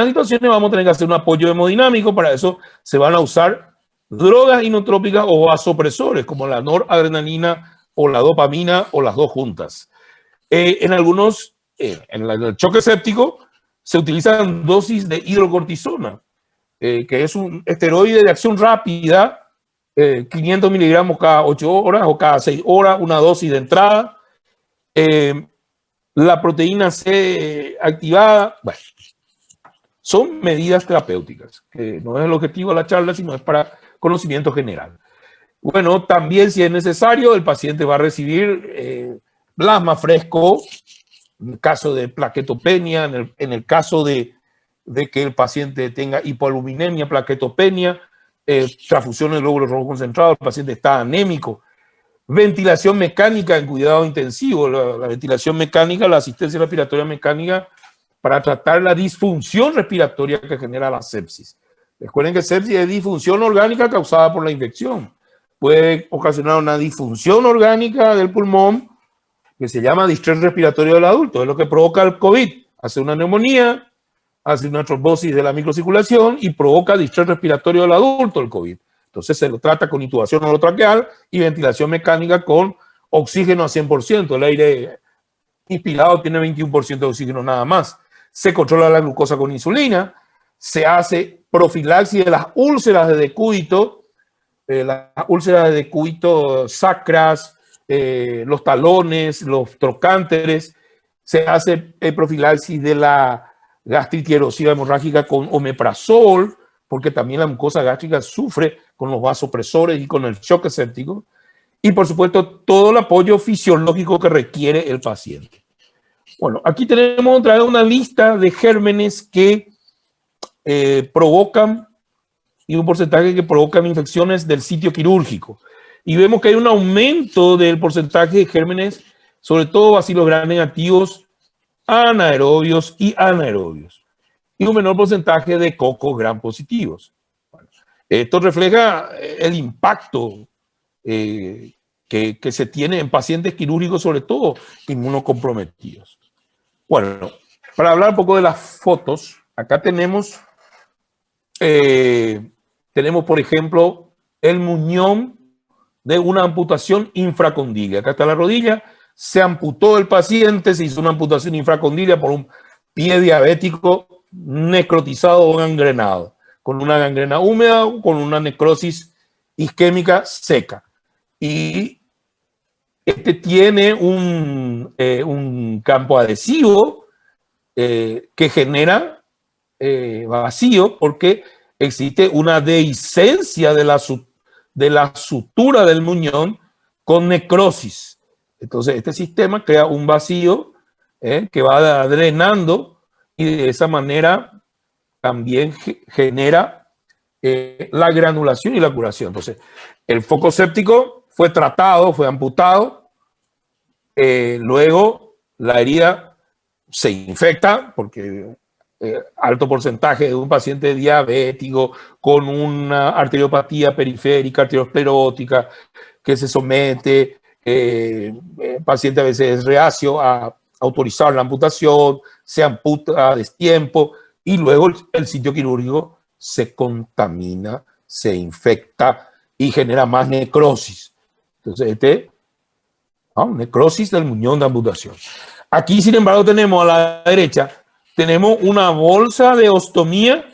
situaciones vamos a tener que hacer un apoyo hemodinámico. Para eso se van a usar drogas inotrópicas o vasopresores, como la noradrenalina o la dopamina o las dos juntas. En el choque séptico, se utilizan dosis de hidrocortisona, que es un esteroide de acción rápida, 500 miligramos cada 8 horas o cada 6 horas, una dosis de entrada. La proteína C activada. Bueno, son medidas terapéuticas, que no es el objetivo de la charla, sino es para conocimiento general. Bueno, también si es necesario, el paciente va a recibir plasma fresco, en el caso de plaquetopenia, en el caso de que el paciente tenga hipoaluminemia, plaquetopenia, transfusión de glóbulos rojos concentrados, el paciente está anémico. Ventilación mecánica en cuidado intensivo, la ventilación mecánica, la asistencia respiratoria mecánica para tratar la disfunción respiratoria que genera la sepsis. Recuerden que sepsis es disfunción orgánica causada por la infección. Puede ocasionar una disfunción orgánica del pulmón que se llama distrés respiratorio del adulto. Es lo que provoca el COVID. Hace una neumonía, hace una trombosis de la microcirculación y provoca distrés respiratorio del adulto el COVID. Entonces se lo trata con intubación orotraqueal y ventilación mecánica con oxígeno a 100%, el aire inspirado tiene 21% de oxígeno nada más. Se controla la glucosa con insulina, se hace profilaxis de las úlceras de decúbito, las úlceras de decúbito sacras, los talones, los trocánteres, se hace profilaxis de la gastritis erosiva hemorrágica con omeprazol, porque también la mucosa gástrica sufre con los vasopresores y con el shock séptico. Y por supuesto, todo el apoyo fisiológico que requiere el paciente. Bueno, aquí tenemos otra vez una lista de gérmenes que provocan, y un porcentaje que provocan infecciones del sitio quirúrgico. Y vemos que hay un aumento del porcentaje de gérmenes, sobre todo bacilos gram negativos, anaerobios y anaerobios. Y un menor porcentaje de cocos gram positivos. Bueno, esto refleja el impacto que se tiene en pacientes quirúrgicos, sobre todo inmunocomprometidos. Bueno, para hablar un poco de las fotos, acá tenemos, por ejemplo, el muñón de una amputación infracondilia. Acá está la rodilla, se amputó el paciente, se hizo una amputación infracondilia por un pie diabético necrotizado o gangrenado, con una gangrena húmeda o con una necrosis isquémica seca. Y este tiene un campo adhesivo que genera vacío porque existe una dehiscencia de la sutura del muñón con necrosis. Entonces este sistema crea un vacío que va drenando y de esa manera también genera la granulación y la curación. Entonces el foco séptico fue tratado, fue amputado, luego la herida se infecta porque alto porcentaje de un paciente diabético con una arteriopatía periférica, arteriosclerótica, que se somete, paciente a veces es reacio a autorizar la amputación, se amputa a destiempo y luego el sitio quirúrgico se contamina, se infecta y genera más necrosis. Entonces, necrosis del muñón de amputación. Aquí, sin embargo, tenemos a la derecha, tenemos una bolsa de ostomía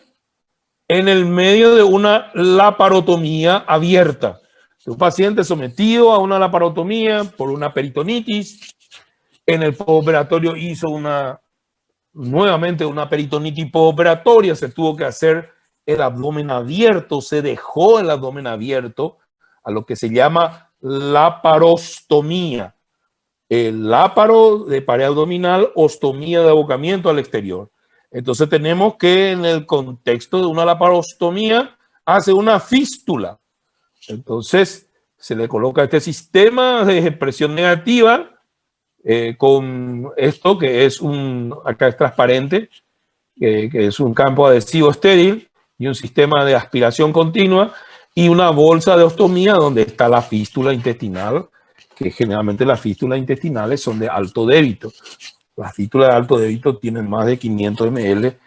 en el medio de una laparotomía abierta. Un paciente sometido a una laparotomía por una peritonitis. En el postoperatorio hizo nuevamente una peritonitis postoperatoria. Se tuvo que hacer el abdomen abierto, se dejó el abdomen abierto a lo que se llama laparostomía. El láparo de pared abdominal, ostomía de abocamiento al exterior. Entonces tenemos que en el contexto de una laparostomía hace una fístula. Entonces se le coloca este sistema de presión negativa con esto que es acá es transparente, que es un campo adhesivo estéril y un sistema de aspiración continua y una bolsa de ostomía donde está la fístula intestinal, que generalmente las fístulas intestinales son de alto débito. Las fístulas de alto débito tienen más de 500 ml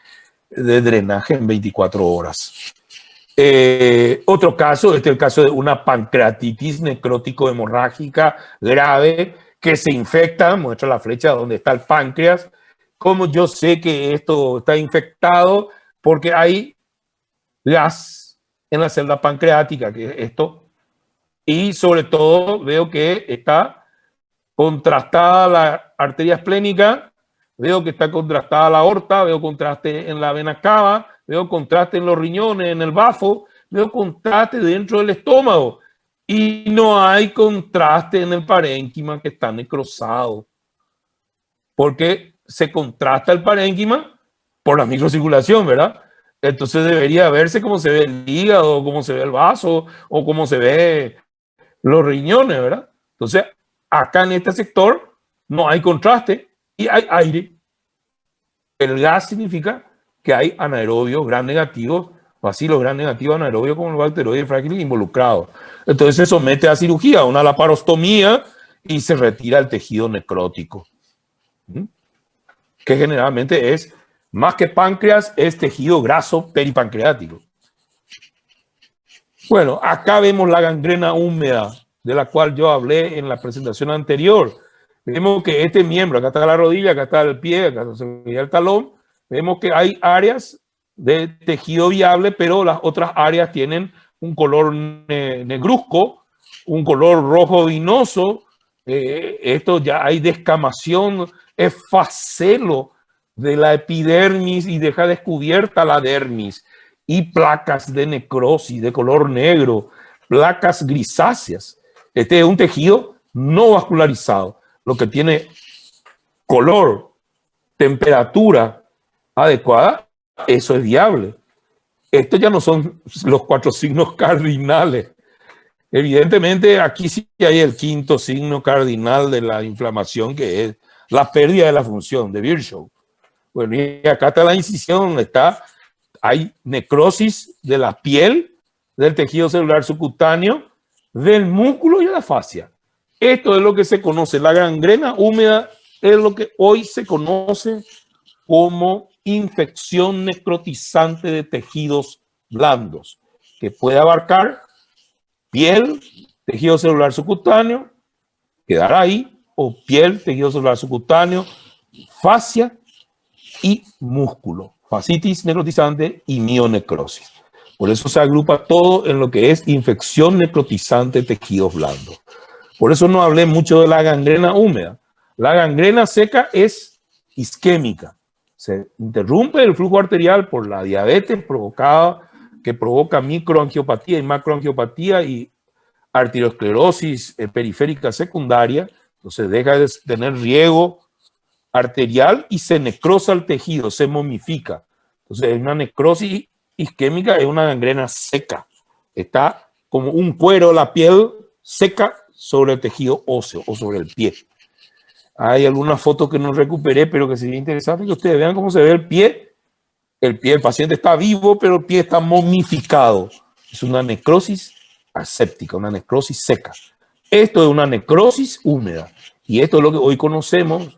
de drenaje en 24 horas. Otro caso, este es el caso de una pancreatitis necrótico hemorrágica grave que se infecta, muestra la flecha donde está el páncreas. ¿Cómo yo sé que esto está infectado? Porque hay gas en la celda pancreática, que es esto. Y sobre todo veo que está contrastada la arteria esplénica, veo que está contrastada la aorta, veo contraste en la vena cava, veo contraste en los riñones, en el bazo, veo contraste dentro del estómago y no hay contraste en el parénquima que está necrosado. Porque se contrasta el parénquima por la microcirculación, ¿verdad? Entonces debería verse cómo se ve el hígado, cómo se ve el vaso o cómo se ve los riñones, ¿verdad? Entonces, acá en este sector no hay contraste y hay aire. El gas significa que hay anaerobios gram negativos, bacilos gram negativos anaerobios como el bacteroide frágil involucrados. Entonces se somete a cirugía, una laparostomía y se retira el tejido necrótico, que generalmente es, más que páncreas, es tejido graso peripancreático. Bueno, acá vemos la gangrena húmeda de la cual yo hablé en la presentación anterior. Vemos que este miembro, acá está la rodilla, acá está el pie, acá se ve el talón. Vemos que hay áreas de tejido viable, pero las otras áreas tienen un color negruzco, un color rojo vinoso. Esto ya hay descamación, es facelo de la epidermis y deja descubierta la dermis, y placas de necrosis de color negro, placas grisáceas. Este es un tejido no vascularizado, lo que tiene color, temperatura adecuada, eso es viable. Estos ya no son los 4 signos cardinales. Evidentemente, aquí sí hay el quinto signo cardinal de la inflamación, que es la pérdida de la función de Virchow. Bueno, y acá está la incisión, hay necrosis de la piel, del tejido celular subcutáneo, del músculo y de la fascia. Esto es lo que se conoce, la gangrena húmeda es lo que hoy se conoce como infección necrotizante de tejidos blandos, que puede abarcar piel, tejido celular subcutáneo, quedar ahí, o piel, tejido celular subcutáneo, fascia y músculo, fascitis necrotizante y mionecrosis. Por eso se agrupa todo en lo que es infección necrotizante de tejidos blandos. Por eso no hablé mucho de la gangrena húmeda. La gangrena seca es isquémica. Se interrumpe el flujo arterial por la diabetes que provoca microangiopatía y macroangiopatía y arteriosclerosis periférica secundaria. Entonces deja de tener riego arterial y se necrosa el tejido, se momifica. Entonces es una necrosis isquémica, es una gangrena seca. Está como un cuero, la piel seca sobre el tejido óseo o sobre el pie. Hay algunas fotos que no recuperé, pero que sería interesante que ustedes vean cómo se ve el pie. El paciente está vivo, pero el pie está momificado. Es una necrosis aséptica, una necrosis seca. Esto es una necrosis húmeda. Y esto es lo que hoy conocemos.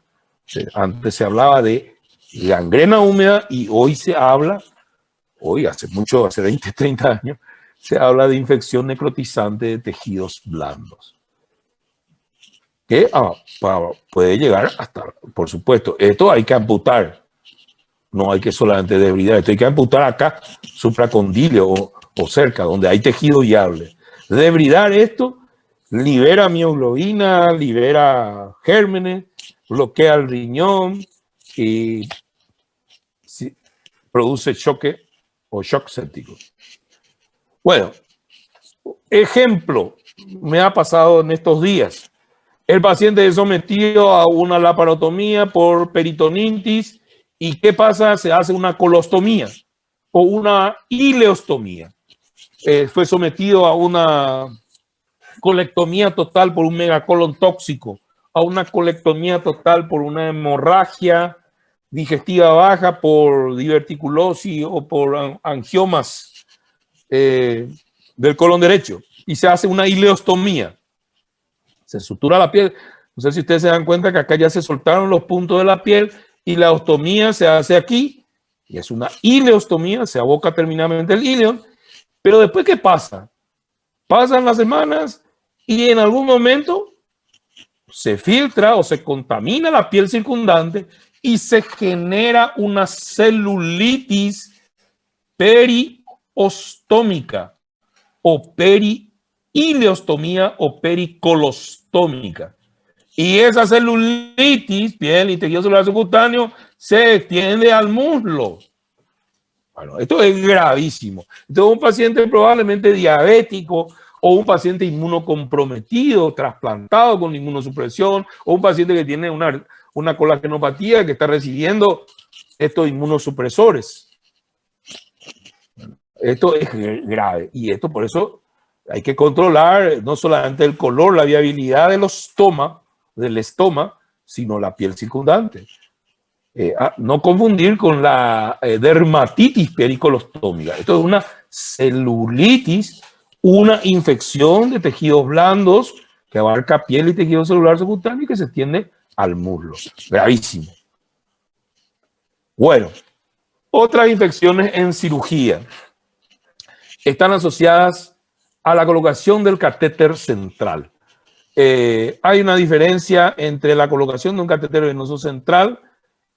Antes se hablaba de gangrena húmeda y hoy se habla, hace 20, 30 años, se habla de infección necrotizante de tejidos blandos. Que puede llegar hasta, por supuesto, esto hay que amputar. No hay que solamente debridar, esto hay que amputar acá, supracondilio o cerca, donde hay tejido viable. Debridar esto libera mioglobina, libera gérmenes, bloquea el riñón y produce choque o shock séptico. Bueno, ejemplo, me ha pasado en estos días. El paciente es sometido a una laparotomía por peritonitis y ¿qué pasa? Se hace una colostomía o una ileostomía. Fue sometido a una colectomía total por un megacolon tóxico, a una colectomía total por una hemorragia digestiva baja, por diverticulosis o por angiomas del colon derecho, y se hace una ileostomía. Se sutura la piel. No sé si ustedes se dan cuenta que acá ya se soltaron los puntos de la piel y la ostomía se hace aquí, y es una ileostomía, se aboca terminalmente el ileón. Pero después, ¿qué pasa? Pasan las semanas y en algún momento se filtra o se contamina la piel circundante y se genera una celulitis periostómica o periileostomía o pericolostómica. Y esa celulitis, piel y tejido celular subcutáneo, se extiende al muslo. Bueno, esto es gravísimo. Entonces, un paciente probablemente diabético o un paciente inmunocomprometido, trasplantado con inmunosupresión, o un paciente que tiene una colagenopatía que está recibiendo estos inmunosupresores. Esto es grave y esto por eso hay que controlar no solamente el color, la viabilidad del estoma, sino la piel circundante. No confundir con la dermatitis pericolostómica. Esto es una celulitis, una infección de tejidos blandos que abarca piel y tejido celular subcutáneo y que se extiende al muslo. Gravísimo. Bueno, otras infecciones en cirugía están asociadas a la colocación del catéter central. Hay una diferencia entre la colocación de un catéter venoso central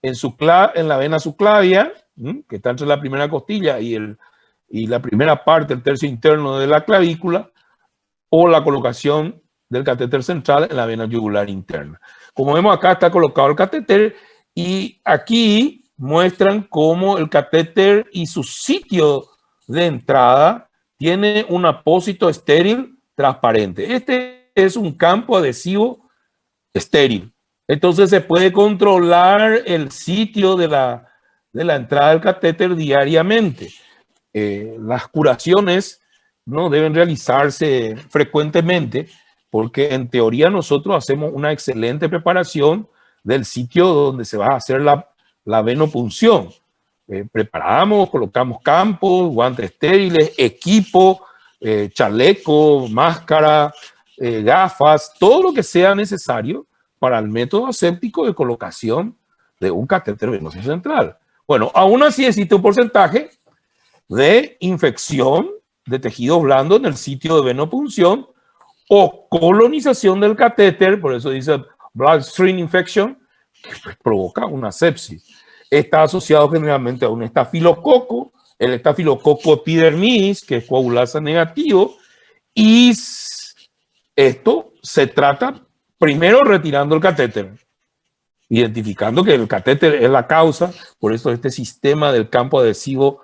en la vena subclavia, que está entre la primera costilla y la primera parte, el tercio interno de la clavícula, o la colocación del catéter central en la vena yugular interna. Como vemos acá está colocado el catéter y aquí muestran cómo el catéter y su sitio de entrada tiene un apósito estéril transparente. Este es un campo adhesivo estéril. Entonces se puede controlar el sitio de la entrada del catéter diariamente. Las curaciones no deben realizarse frecuentemente porque en teoría nosotros hacemos una excelente preparación del sitio donde se va a hacer la venopunción. Preparamos, colocamos campos, guantes estériles, equipo, chaleco, máscara, gafas, todo lo que sea necesario para el método aséptico de colocación de un catéter venoso central. Bueno, aún así existe un porcentaje de infección de tejidos blandos en el sitio de venopunción o colonización del catéter, por eso dice bloodstream infection, que provoca una sepsis. Está asociado generalmente a un estafilococo, el estafilococo epidermidis, que es coagulasa negativo, y esto se trata primero retirando el catéter, identificando que el catéter es la causa, por eso este sistema del campo adhesivo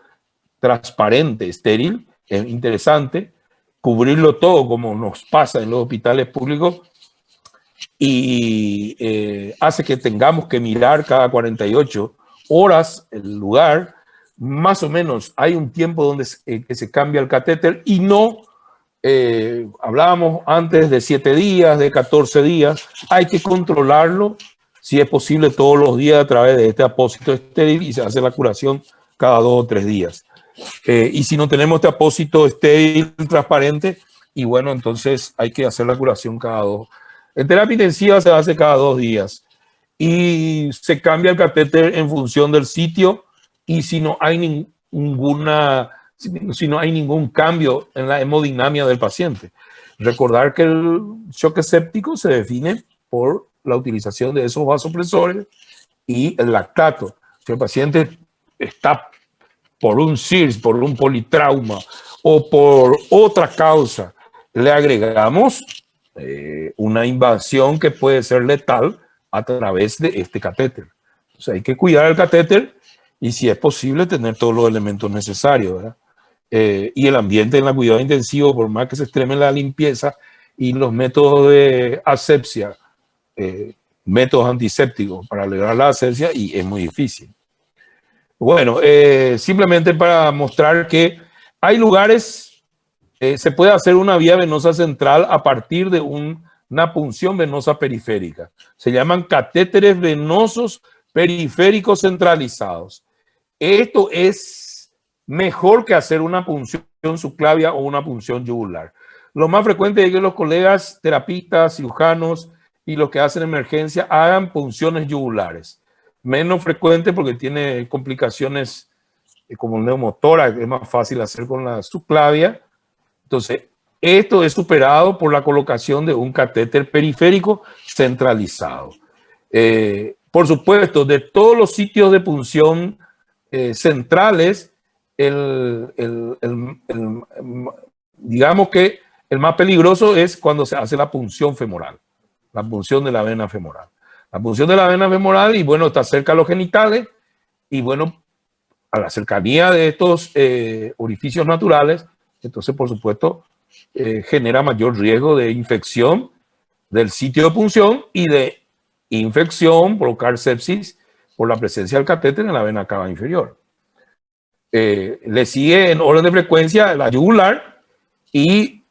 transparente, estéril, es interesante, cubrirlo todo como nos pasa en los hospitales públicos y hace que tengamos que mirar cada 48 horas el lugar, más o menos hay un tiempo donde que se cambia el catéter y no, hablábamos antes de 7 días, de 14 días, hay que controlarlo si es posible todos los días a través de este apósito estéril y se hace la curación cada 2 o 3 días. Y si no tenemos este apósito estéril transparente, y bueno, entonces hay que hacer la curación cada 2. En terapia intensiva se hace cada 2 días y se cambia el catéter en función del sitio y si no hay si no hay ningún cambio en la hemodinamia del paciente. Recordar que el shock séptico se define por la utilización de esos vasopresores y el lactato. Si el paciente está por un CIRS, por un politrauma o por otra causa, le agregamos una invasión que puede ser letal a través de este catéter. O sea, hay que cuidar el catéter y si es posible tener todos los elementos necesarios, ¿verdad? Y el ambiente en la cuidado intensivo, por más que se extreme la limpieza y los métodos de asepsia, métodos antisépticos para lograr la asepsia, y es muy difícil. Bueno, simplemente para mostrar que hay lugares, se puede hacer una vía venosa central a partir de una punción venosa periférica. Se llaman catéteres venosos periféricos centralizados. Esto es mejor que hacer una punción subclavia o una punción yugular. Lo más frecuente es que los colegas terapistas, cirujanos y los que hacen emergencia hagan punciones yugulares. Menos frecuente porque tiene complicaciones como el neumotórax, es más fácil hacer con la subclavia. Entonces, esto es superado por la colocación de un catéter periférico centralizado. Por supuesto, de todos los sitios de punción centrales, digamos que el más peligroso es cuando se hace la punción femoral, la punción de la vena femoral. La punción de la vena femoral, y bueno, está cerca de los genitales, y bueno, a la cercanía de estos orificios naturales, entonces, por supuesto, genera mayor riesgo de infección del sitio de punción y de infección, provocar sepsis por la presencia del catéter en la vena cava inferior. Le sigue en orden de frecuencia la yugular y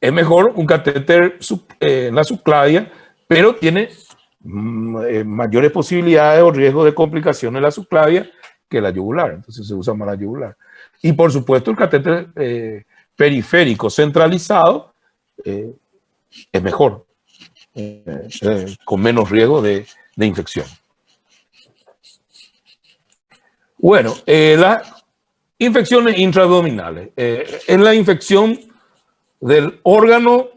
es mejor un catéter en la subclavia, pero tiene mayores posibilidades o riesgos de complicaciones en la subclavia que la yugular. Entonces se usa más la yugular. Y por supuesto el catéter periférico centralizado es mejor, con menos riesgo de infección. Bueno, las infecciones intraabdominales. Es la infección del órgano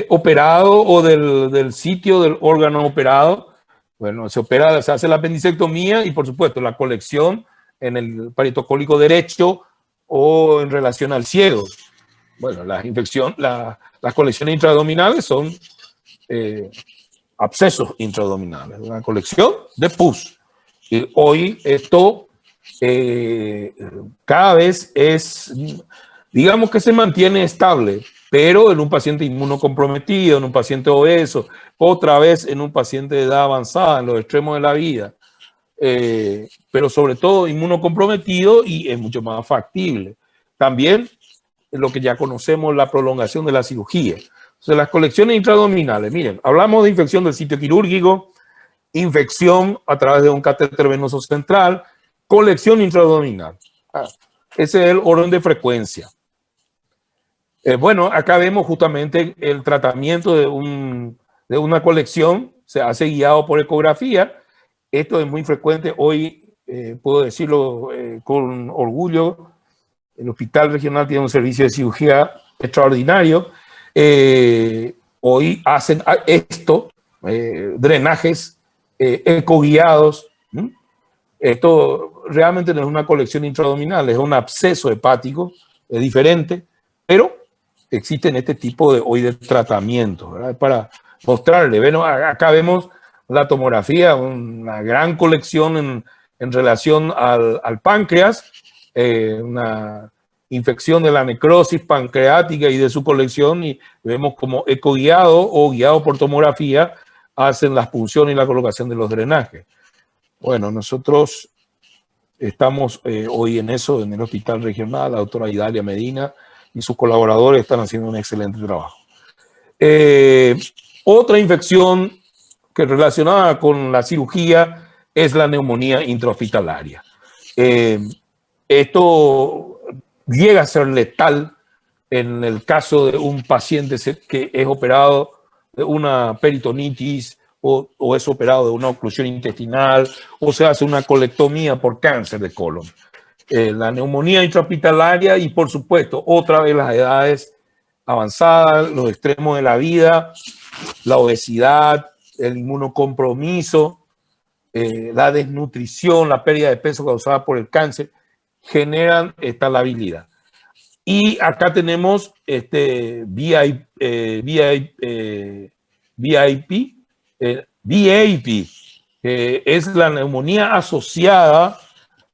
operado o del sitio del órgano operado. Bueno, se hace la apendicectomía y, por supuesto, la colección en el parietocólico derecho o en relación al ciego. Bueno, las colecciones intraabdominales son abscesos intraabdominales, una colección de pus. Y hoy esto cada vez digamos que se mantiene estable, pero en un paciente inmunocomprometido, en un paciente obeso, otra vez en un paciente de edad avanzada, en los extremos de la vida, pero sobre todo inmunocomprometido, y es mucho más factible. También lo que ya conocemos, la prolongación de la cirugía. Entonces, las colecciones intraabdominales, miren, hablamos de infección del sitio quirúrgico, infección a través de un catéter venoso central, colección intraabdominal. Ese es el orden de frecuencia. Bueno, acá vemos justamente el tratamiento de una colección, se hace guiado por ecografía. Esto es muy frecuente hoy, puedo decirlo con orgullo. El Hospital Regional tiene un servicio de cirugía extraordinario. Hoy hacen esto, drenajes ecoguiados. Esto realmente no es una colección intraabdominal, es un absceso hepático, es diferente, pero existen este tipo de tratamientos, ¿verdad? Para mostrarle. Bueno, acá vemos la tomografía, una gran colección en relación al páncreas, una infección de la necrosis pancreática y de su colección, y vemos como ecoguiado o guiado por tomografía hacen la punción y la colocación de los drenajes. Bueno, nosotros estamos hoy en eso, en el Hospital Regional. La doctora Idalia Medina y sus colaboradores están haciendo un excelente trabajo. Otra infección que relacionada con la cirugía es la neumonía intrahospitalaria. Esto llega a ser letal en el caso de un paciente que es operado de una peritonitis o es operado de una oclusión intestinal o se hace una colectomía por cáncer de colon. La neumonía intrahospitalaria y, por supuesto, otra vez las edades avanzadas, los extremos de la vida, la obesidad, el inmunocompromiso, la desnutrición, la pérdida de peso causada por el cáncer, generan esta labilidad. Y acá tenemos VAP, que es la neumonía asociada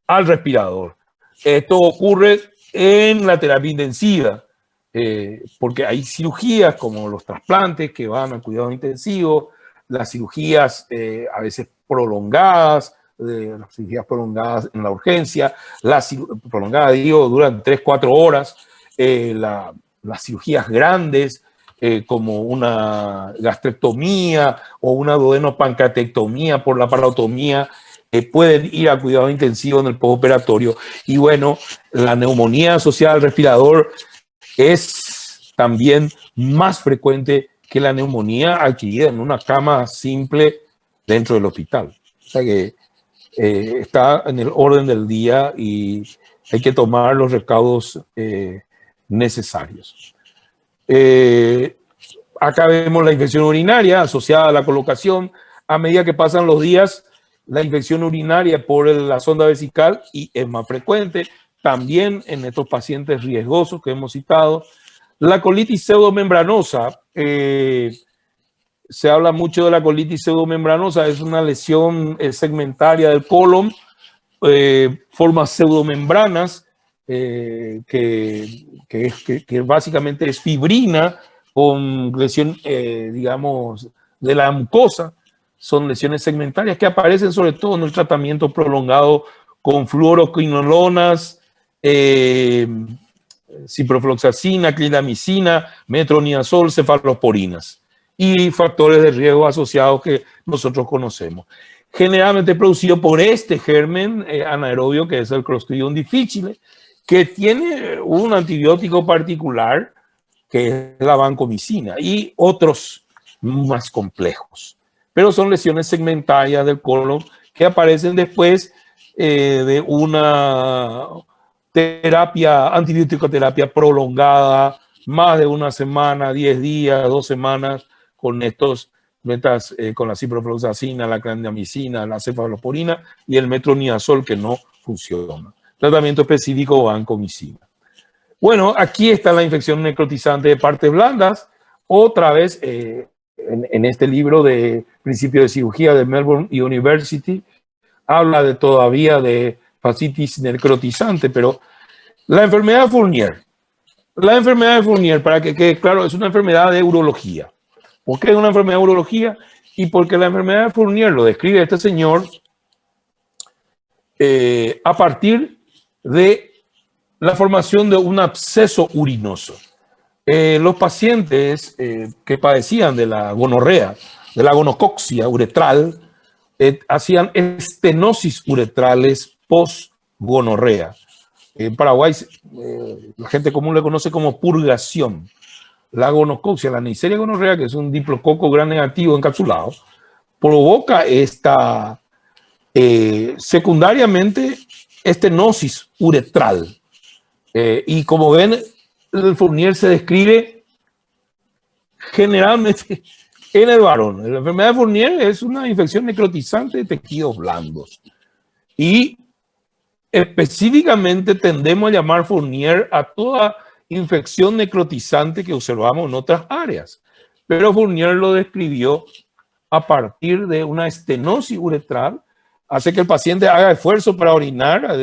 al respirador. Esto ocurre en la terapia intensiva, porque hay cirugías como los trasplantes que van a cuidados intensivos, las cirugías a veces prolongadas, las cirugías prolongadas en la urgencia, las prolongadas, digo, duran 3-4 horas, las cirugías grandes, como una gastrectomía o una duodenopancreatectomía por la parotomía, pueden ir a cuidado intensivo en el postoperatorio. Y bueno, la neumonía asociada al respirador es también más frecuente que la neumonía adquirida en una cama simple dentro del hospital. O sea que está en el orden del día y hay que tomar los recaudos necesarios. Acá vemos la infección urinaria asociada a la colocación. A medida que pasan los días, la infección urinaria por la sonda vesical y es más frecuente también en estos pacientes riesgosos que hemos citado. La colitis pseudomembranosa, se habla mucho de la colitis pseudomembranosa, es una lesión segmentaria del colon, forma pseudomembranas, que básicamente es fibrina con lesión, digamos, de la mucosa. Son lesiones segmentarias que aparecen sobre todo en el tratamiento prolongado con fluoroquinolonas, ciprofloxacina, clindamicina, metronidazol, cefalosporinas y factores de riesgo asociados que nosotros conocemos. Generalmente producido por este germen anaerobio que es el Clostridium difficile, que tiene un antibiótico particular que es la vancomicina y otros más complejos. Pero son lesiones segmentarias del colon que aparecen después de una terapia, antibiótico terapia prolongada más de una semana, 10 días, 2 semanas con con la ciprofloxacina, la clindamicina, la cefalosporina y el metronidazol que no funciona. Tratamiento específico vancomicina. Bueno, aquí está la infección necrotizante de partes blandas. Otra vez, en este libro de Principio de Cirugía de Melbourne University, habla todavía de fascitis necrotizante, pero la enfermedad de Fournier. La enfermedad de Fournier, para que quede claro, es una enfermedad de urología. ¿Por qué es una enfermedad de urología? Y porque la enfermedad de Fournier lo describe este señor a partir de la formación de un absceso urinoso. Los pacientes que padecían de la gonorrea, de la gonococcía uretral, hacían estenosis uretrales post-gonorrea. En Paraguay, la gente común le conoce como purgación. La gonococcía, la Neisseria gonorrea, que es un diplococo gran negativo encapsulado, provoca esta secundariamente estenosis uretral. Y como ven, el Fournier se describe generalmente en el varón. La enfermedad de Fournier es una infección necrotizante de tejidos blandos. Y específicamente tendemos a llamar Fournier a toda infección necrotizante que observamos en otras áreas. Pero Fournier lo describió a partir de una estenosis uretral. Hace que el paciente haga esfuerzo para orinar,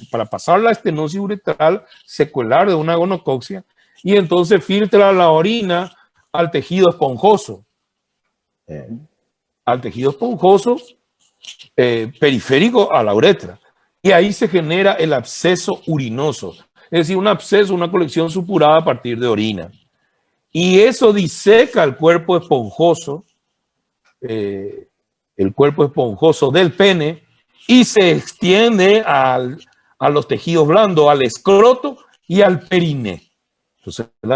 para pasar la estenosis uretral secuelar de una gonococcía, y entonces filtra la orina al tejido esponjoso. Periférico a la uretra. Y ahí se genera el absceso urinoso. Es decir, un absceso, una colección supurada a partir de orina. Y eso diseca el cuerpo esponjoso, del pene, y se extiende a los tejidos blandos, al escroto y al periné. Entonces, la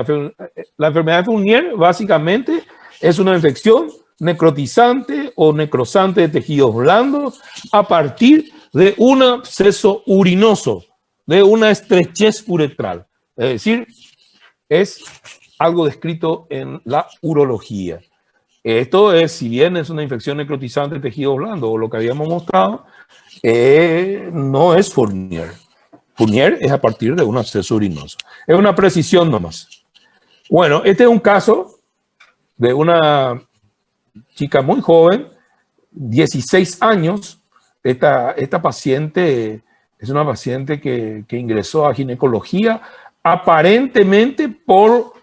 enfermedad de Fournier básicamente es una infección necrotizante o necrosante de tejidos blandos a partir de un absceso urinoso, de una estrechez uretral. Es decir, es algo descrito en la urología. Esto es, si bien es una infección necrotizante de tejidos blandos, o lo que habíamos mostrado, no es Fournier. Fournier es a partir de un absceso urinoso. Es una precisión nomás. Bueno, este es un caso de una chica muy joven, 16 años. Esta paciente es una paciente que ingresó a ginecología aparentemente por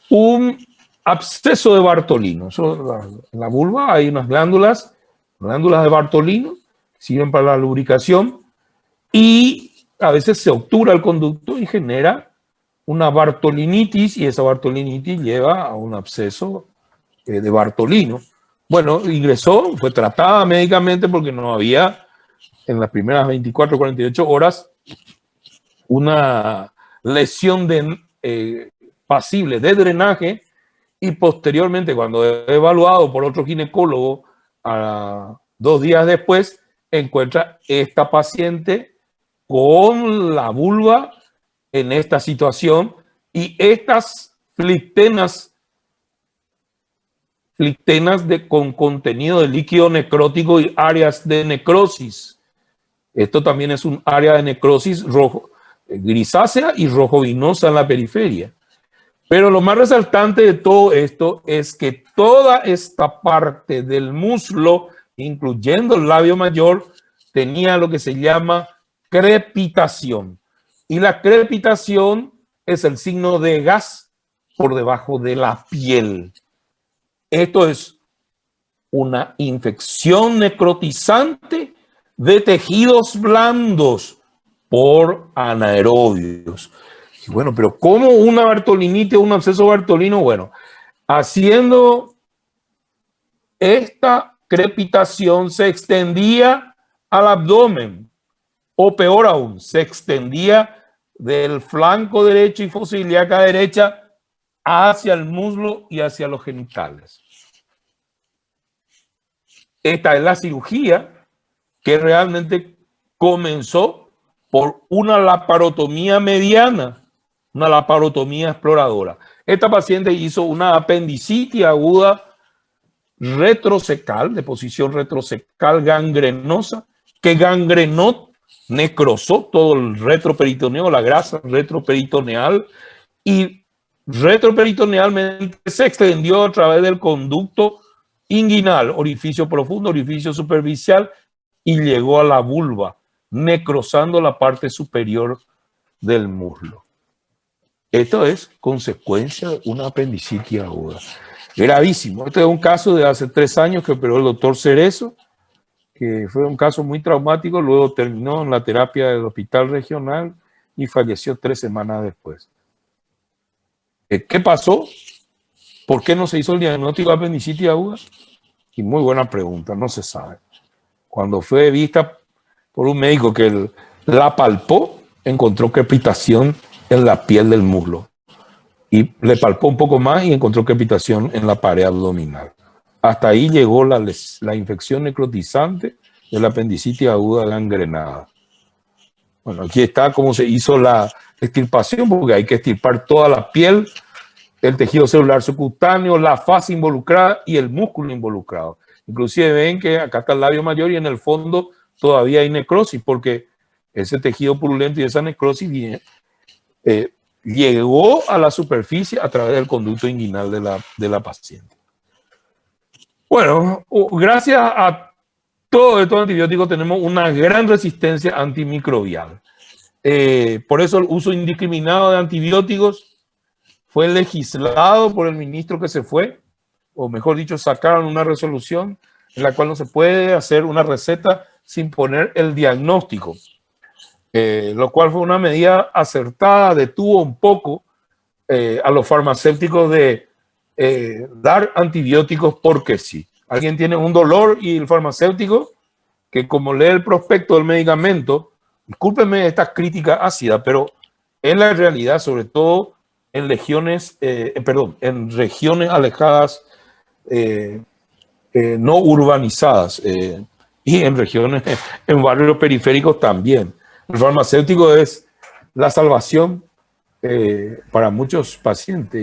un absceso de Bartolino. En la vulva hay unas glándulas de Bartolino, sirven para la lubricación, y a veces se obtura el conducto y genera una bartolinitis, y esa bartolinitis lleva a un absceso de Bartolino. Bueno, ingresó, fue tratada médicamente porque no había en las primeras 24 o 48 horas una lesión pasible de drenaje, y posteriormente, cuando es evaluado por otro ginecólogo 2 días después, encuentra esta paciente con la vulva en esta situación y estas flictenas con contenido de líquido necrótico y áreas de necrosis. Esto también es un área de necrosis grisácea y rojo vinosa en la periferia. Pero lo más resaltante de todo esto es que toda esta parte del muslo, incluyendo el labio mayor, tenía lo que se llama crepitación. Y la crepitación es el signo de gas por debajo de la piel. Esto es una infección necrotizante de tejidos blandos por anaerobios. Y bueno, pero ¿cómo una bartolinitis o un absceso bartolino? Bueno, haciendo esta crepitación se extendía al abdomen, o peor aún, se extendía del flanco derecho y fosa ilíaca derecha hacia el muslo y hacia los genitales. Esta es la cirugía que realmente comenzó por una laparotomía mediana una laparotomía exploradora. Esta paciente hizo una apendicitis aguda retrocecal, de posición retrocecal gangrenosa, que gangrenó, necrosó todo el retroperitoneal, la grasa retroperitoneal, y retroperitonealmente se extendió a través del conducto inguinal, orificio profundo, orificio superficial, y llegó a la vulva, necrosando la parte superior del muslo. Esto es consecuencia de una apendicitis aguda. Gravísimo. Este es un caso de hace 3 años que operó el doctor Cerezo, que fue un caso muy traumático, luego terminó en la terapia del hospital regional y falleció 3 semanas después. ¿Qué pasó? ¿Por qué no se hizo el diagnóstico de apendicitis aguda? Y muy buena pregunta, no se sabe. Cuando fue vista por un médico que la palpó, encontró crepitación en la piel del muslo. Y le palpó un poco más y encontró crepitación en la pared abdominal. Hasta ahí llegó la infección necrotizante de la apendicitis aguda gangrenada. Bueno, aquí está cómo se hizo la extirpación, porque hay que extirpar toda la piel, el tejido celular subcutáneo, la fase involucrada y el músculo involucrado. Inclusive ven que acá está el labio mayor y en el fondo todavía hay necrosis, porque ese tejido purulento y esa necrosis llegó a la superficie a través del conducto inguinal de la paciente. Bueno, gracias a todos estos antibióticos tenemos una gran resistencia antimicrobial. Por eso el uso indiscriminado de antibióticos fue legislado por el ministro que se fue, o mejor dicho, sacaron una resolución en la cual no se puede hacer una receta sin poner el diagnóstico, lo cual fue una medida acertada, detuvo un poco a los farmacéuticos de dar antibióticos porque sí. Alguien tiene un dolor y el farmacéutico, que como lee el prospecto del medicamento, discúlpenme esta crítica ácida, pero en la realidad, sobre todo en en regiones alejadas, no urbanizadas, y en regiones, en barrios periféricos también. El farmacéutico es la salvación para muchos pacientes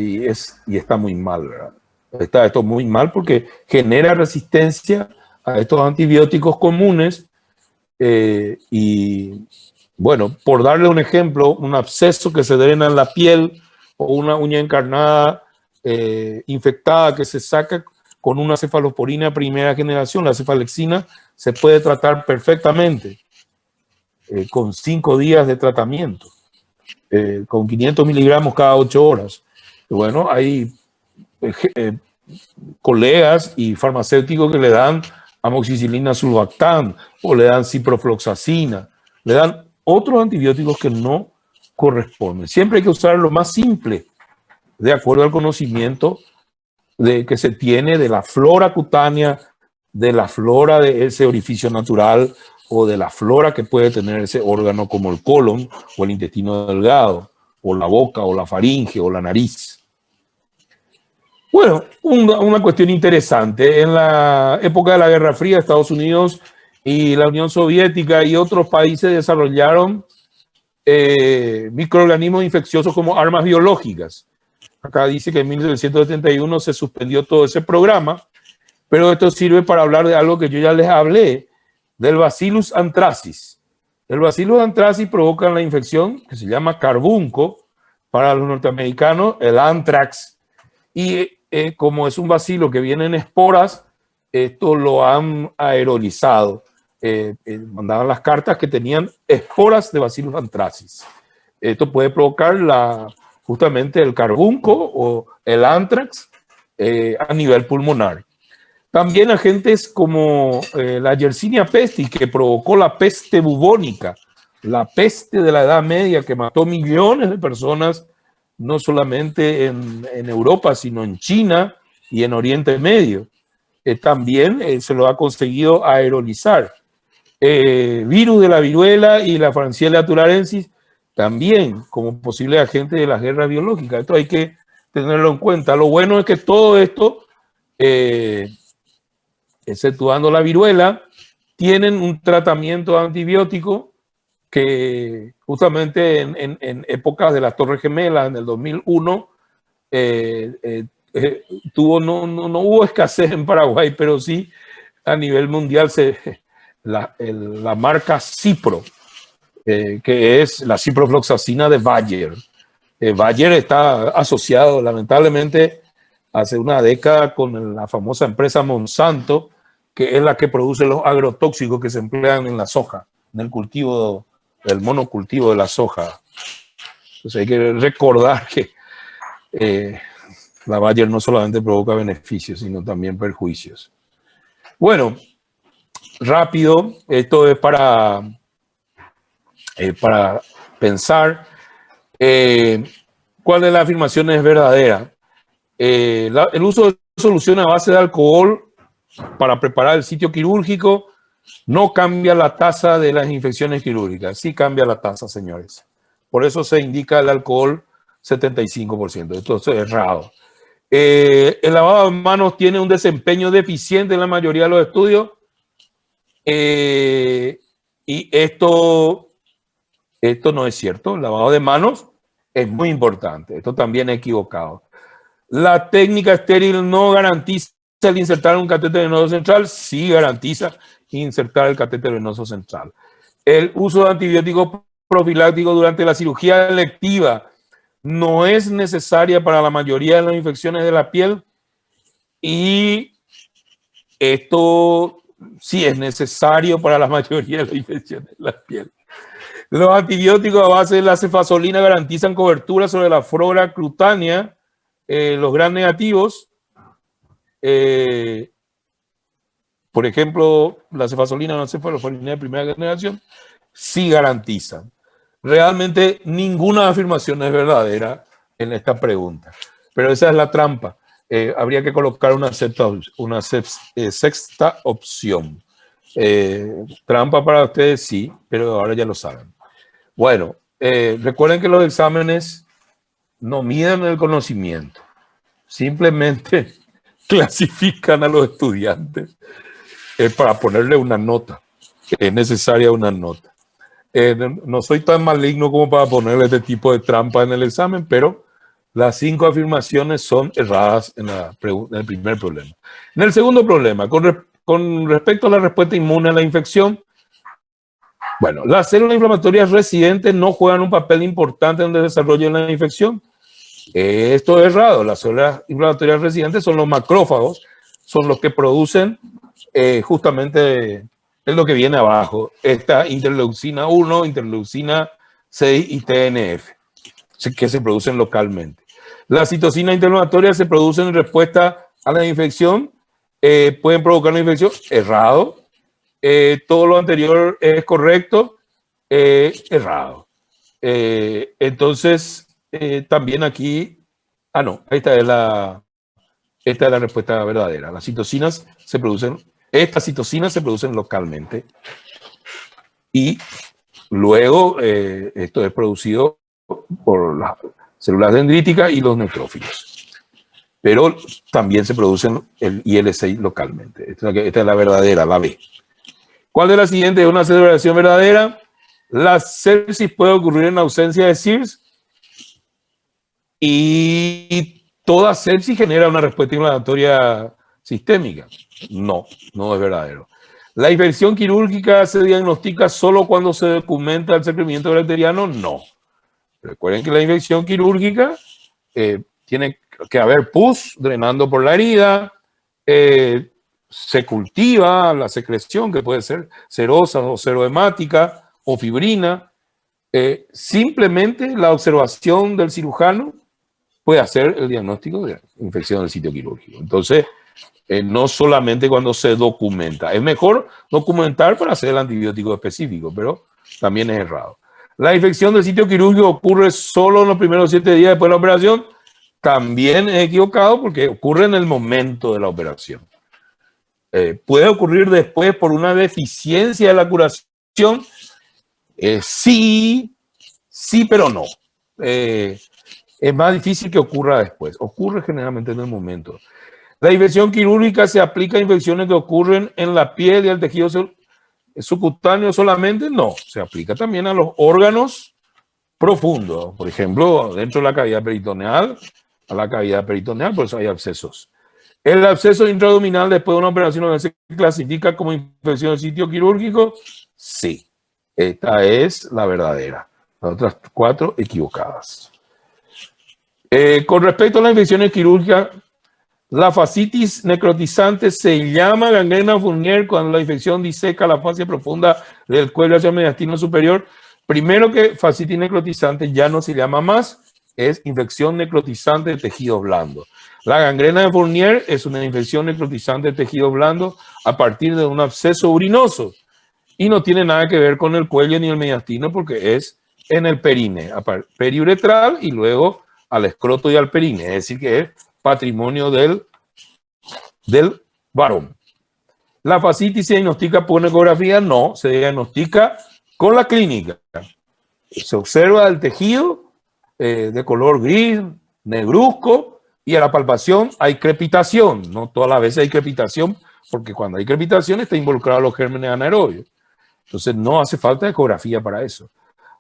y está muy mal, ¿verdad? Está esto muy mal porque genera resistencia a estos antibióticos comunes y, bueno, por darle un ejemplo, un absceso que se drena en la piel o una uña encarnada infectada que se saca con una cefalosporina primera generación, la cefalexina, se puede tratar perfectamente con 5 días de tratamiento, con 500 miligramos cada 8 horas. Y bueno, hay colegas y farmacéuticos que le dan amoxicilina sulbactam o le dan ciprofloxacina, le dan otros antibióticos que no corresponden. Siempre hay que usar lo más simple, de acuerdo al conocimiento que se tiene de la flora cutánea, de la flora de ese orificio natural o de la flora que puede tener ese órgano como el colon o el intestino delgado o la boca o la faringe o la nariz. Bueno, una cuestión interesante. En la época de la Guerra Fría, Estados Unidos y la Unión Soviética y otros países desarrollaron microorganismos infecciosos como armas biológicas. Acá dice que en 1971 se suspendió todo ese programa, pero esto sirve para hablar de algo que yo ya les hablé, del Bacillus anthracis. El Bacillus anthracis provoca la infección que se llama carbunco, para los norteamericanos el anthrax, y como es un bacilo que viene en esporas, esto lo han aerolizado. Mandaban las cartas que tenían esporas de Bacillus anthracis. Esto puede provocar justamente el carbunco o el anthrax a nivel pulmonar. También agentes como la Yersinia pestis, que provocó la peste bubónica, la peste de la Edad Media que mató millones de personas, no solamente en Europa, sino en China y en Oriente Medio. También se lo ha conseguido aerolizar. Virus de la viruela y la Francisella tularensis también como posible agente de las guerras biológicas. Esto hay que tenerlo en cuenta. Lo bueno es que todo esto, exceptuando la viruela, tienen un tratamiento antibiótico que justamente en épocas de las Torres Gemelas, en el 2001, no hubo escasez en Paraguay, pero sí a nivel mundial la marca Cipro, que es la ciprofloxacina de Bayer. Bayer está asociado, lamentablemente, hace una década con la famosa empresa Monsanto, que es la que produce los agrotóxicos que se emplean en la soja, en el cultivo, el monocultivo de la soja. Entonces hay que recordar que la Bayer no solamente provoca beneficios, sino también perjuicios. Bueno, rápido, esto es para pensar cuál de las afirmaciones es verdadera. El uso de solución a base de alcohol para preparar el sitio quirúrgico no cambia la tasa de las infecciones quirúrgicas. Sí cambia la tasa, señores. Por eso se indica el alcohol 75%. Esto es errado. El lavado de manos tiene un desempeño deficiente en la mayoría de los estudios. Y esto no es cierto. El lavado de manos es muy importante. Esto también es equivocado. La técnica estéril no garantiza el insertar un catéter venoso central. Sí garantiza insertar el catéter venoso central. El uso de antibióticos profilácticos durante la cirugía electiva no es necesaria para la mayoría de las infecciones de la piel, y esto sí es necesario para la mayoría de las infecciones de la piel. Los antibióticos a base de la cefazolina garantizan cobertura sobre la flora cutánea. Los gram negativos, por ejemplo, la cefazolina, no cefalofosfamina de primera generación, sí garantizan. Realmente ninguna afirmación es verdadera en esta pregunta, pero esa es la trampa. Habría que colocar una sexta opción. Trampa para ustedes, sí, pero ahora ya lo saben. Bueno, recuerden que los exámenes no miden el conocimiento, simplemente clasifican a los estudiantes para ponerle una nota. Es necesaria una nota. No soy tan maligno como para ponerle este tipo de trampa en el examen, pero las 5 afirmaciones son erradas en el primer problema. En el segundo problema, con respecto a la respuesta inmune a la infección, bueno, las células inflamatorias residentes no juegan un papel importante en el desarrollo de la infección. Esto es errado. Las células inflamatorias residentes son los macrófagos, son los que producen justamente es lo que viene abajo, esta interleucina 1, interleucina 6 y TNF, que se producen localmente. Las citocinas inflamatorias se producen en respuesta a la infección, pueden provocar una infección. Errado. Todo lo anterior es correcto. Errado. Entonces, también aquí, no, esta es la respuesta verdadera. Las citocinas se producen, estas citocinas se producen localmente y luego esto es producido por las células dendríticas y los neutrófilos. Pero también se producen el IL-6 localmente. Esta es la verdadera, la B. ¿Cuál de las siguientes es una celebración verdadera? La sepsis puede ocurrir en ausencia de SIRS, y toda sepsis genera una respuesta inflamatoria sistémica. No, no es verdadero. ¿La infección quirúrgica se diagnostica solo cuando se documenta el secremento bacteriano? No. Recuerden que la infección quirúrgica tiene que haber pus drenando por la herida, se cultiva la secreción, que puede ser serosa o serohemática o fibrina. Simplemente la observación del cirujano puede hacer el diagnóstico de infección del sitio quirúrgico. Entonces, no solamente cuando se documenta. Es mejor documentar para hacer el antibiótico específico, pero también es errado. La infección del sitio quirúrgico ocurre solo en los primeros 7 días después de la operación. También es equivocado porque ocurre en el momento de la operación. Puede ocurrir después por una deficiencia de la curación. Sí, pero no. Es más difícil que ocurra después. Ocurre generalmente en el momento. La infección quirúrgica se aplica a infecciones que ocurren en la piel y el tejido celular. ¿Es subcutáneo solamente? No, se aplica también a los órganos profundos. Por ejemplo, dentro de la cavidad peritoneal, a la cavidad peritoneal, por eso hay abscesos. ¿El absceso intraabdominal después de una operación se clasifica como infección del sitio quirúrgico? Sí, esta es la verdadera. Las otras 4 equivocadas. Con respecto a las infecciones quirúrgicas, la fascitis necrotizante se llama gangrena Fournier cuando la infección diseca la fascia profunda del cuello hacia el mediastino superior. Primero que fascitis necrotizante ya no se llama más, es infección necrotizante de tejido blando. La gangrena de Fournier es una infección necrotizante de tejido blando a partir de un absceso urinoso y no tiene nada que ver con el cuello ni el mediastino porque es en el perine, periuretral y luego al escroto y al perine, es decir que es patrimonio del varón. ¿La fascitis se diagnostica por ecografía? No, se diagnostica con la clínica. Se observa el tejido de color gris, negruzco, y a la palpación hay crepitación. No todas las veces hay crepitación, porque cuando hay crepitación está involucrado los gérmenes anaerobios. Entonces no hace falta ecografía para eso.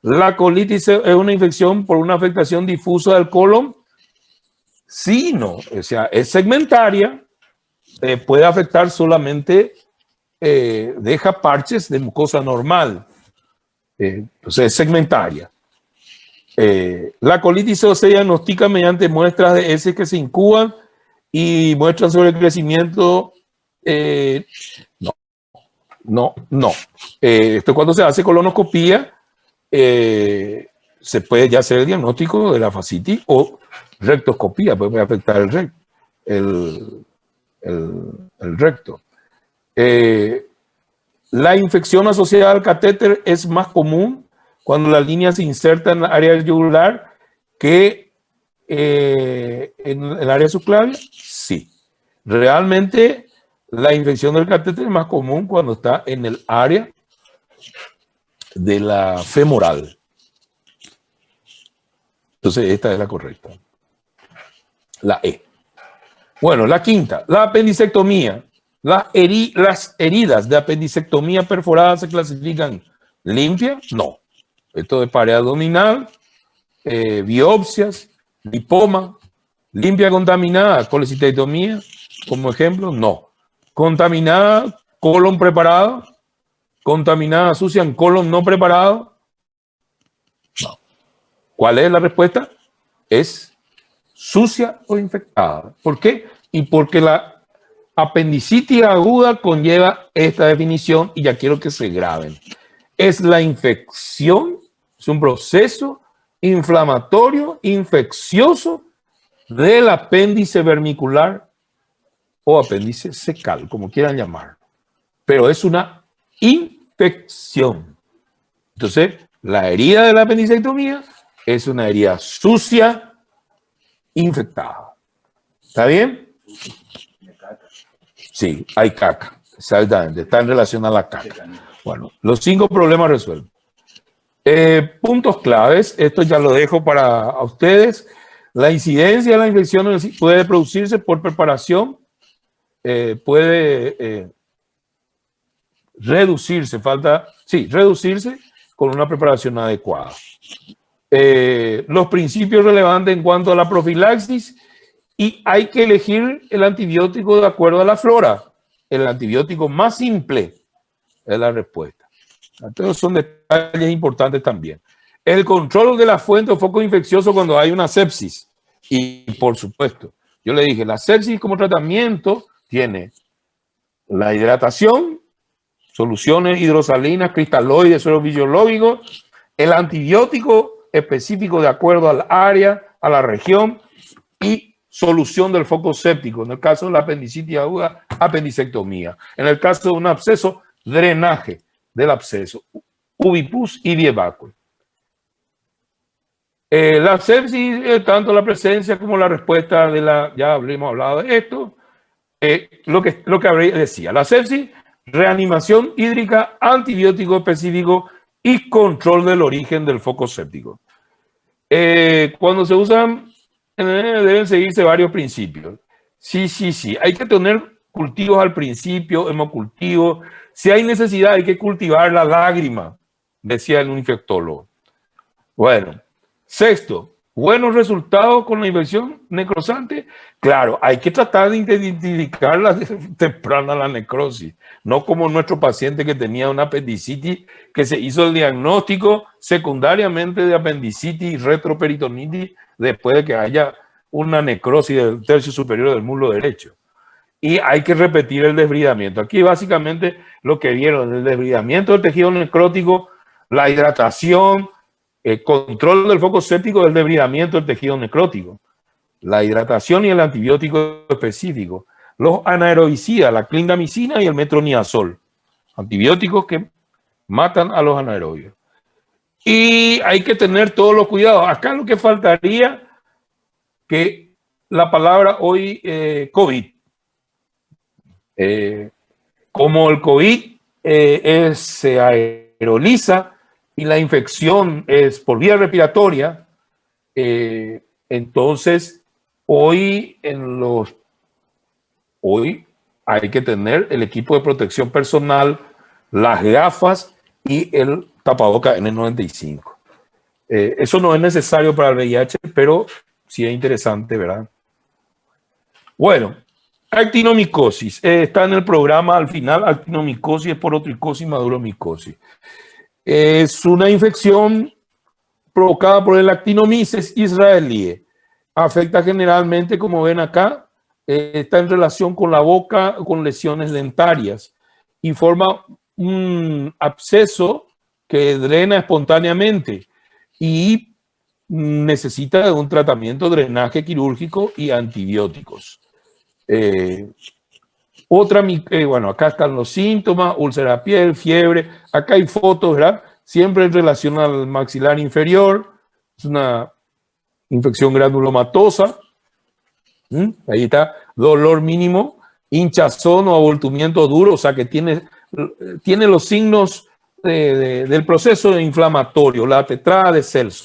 ¿La colitis es una infección por una afectación difusa del colon? Sí, no. O sea, es segmentaria, puede afectar solamente, deja parches de mucosa normal. Entonces es segmentaria. La colitis se diagnostica mediante muestras de heces que se incuban y muestran sobre el crecimiento. No. Esto cuando se hace colonoscopía, se puede ya hacer el diagnóstico de la fascitis o rectoscopía, puede afectar el recto. La infección asociada al catéter es más común cuando la línea se inserta en el área yugular que en el área subclavia. Sí, realmente la infección del catéter es más común cuando está en el área de la femoral. Entonces esta es la correcta. La E. Bueno, la quinta, la apendicectomía. Las heridas de apendicectomía perforada se clasifican limpias. No. Esto de pared abdominal, biopsias, lipoma, limpia contaminada, colecistectomía, como ejemplo, no. Contaminada, colon preparado, contaminada sucia en colon no preparado, no. ¿Cuál es la respuesta? Es sucia o infectada. ¿Por qué? Y porque la apendicitis aguda conlleva esta definición y ya quiero que se graben. Es la infección, es un proceso inflamatorio, infeccioso del apéndice vermicular o apéndice secal, como quieran llamarlo. Pero es una infección. Entonces, la herida de la apendicectomía es una herida sucia, infectada. ¿Está bien? Sí, hay caca. Exactamente. Está en relación a la caca. Bueno, los 5 problemas resueltos. Puntos claves. Esto ya lo dejo para ustedes. La incidencia de la infección puede producirse por preparación. Puede reducirse. Reducirse con una preparación adecuada. Los principios relevantes en cuanto a la profilaxis. Y hay que elegir el antibiótico de acuerdo a la flora. El antibiótico más simple es la respuesta. Entonces son detalles importantes también. El control de la fuente o foco infeccioso cuando hay una sepsis. Y por supuesto, yo le dije, la sepsis como tratamiento tiene la hidratación, soluciones hidrosalinas, cristaloides, suelos fisiológicos, el antibiótico específico de acuerdo al área, a la región y solución del foco séptico. En el caso de la apendicitis aguda, apendicectomía. En el caso de un absceso, drenaje del absceso, ubipus y dievacue. La sepsis, tanto la presencia como la respuesta de la, ya habíamos hablado de esto, lo que decía, la sepsis, reanimación hídrica, antibiótico específico y control del origen del foco séptico. Cuando se usan, deben seguirse varios principios. Sí, hay que tener cultivos al principio, hemocultivos. Si hay necesidad, hay que cultivar la lágrima, decía el infectólogo. Bueno, sexto, buenos resultados con la infección necrosante. Claro, hay que tratar de identificarla temprana la necrosis, no como nuestro paciente que tenía una apendicitis, que se hizo el diagnóstico secundariamente de apendicitis y retroperitonitis después de que haya una necrosis del tercio superior del muslo derecho. Y hay que repetir el desbridamiento. Aquí básicamente lo que vieron, el desbridamiento del tejido necrótico, la hidratación, el control del foco séptico del desbridamiento del tejido necrótico, la hidratación y el antibiótico específico, los anaerobicidas, la clindamicina y el metronidazol, antibióticos que matan a los anaerobios. Y hay que tener todos los cuidados. Acá lo que faltaría que la palabra hoy COVID. Como el COVID se aeroliza y la infección es por vía respiratoria, entonces hoy hay que tener el equipo de protección personal, las gafas y el tapaboca N95. Eso no es necesario para el VIH, pero sí es interesante, ¿verdad? Bueno, actinomicosis. Está en el programa al final, actinomicosis, esporotricosis, maduromicosis. Es una infección provocada por el Actinomyces israelí. Afecta generalmente, como ven acá, está en relación con la boca, con lesiones dentarias y forma un absceso que drena espontáneamente y necesita de un tratamiento, drenaje quirúrgico y antibióticos. Bueno, acá están los síntomas, úlcera de piel, fiebre. Acá hay fotos, ¿verdad? Siempre en relación al maxilar inferior. Es una infección granulomatosa. Ahí está, dolor mínimo, hinchazón o aboltamiento duro, o sea que tiene los signos del proceso inflamatorio, la tetrada de Celso.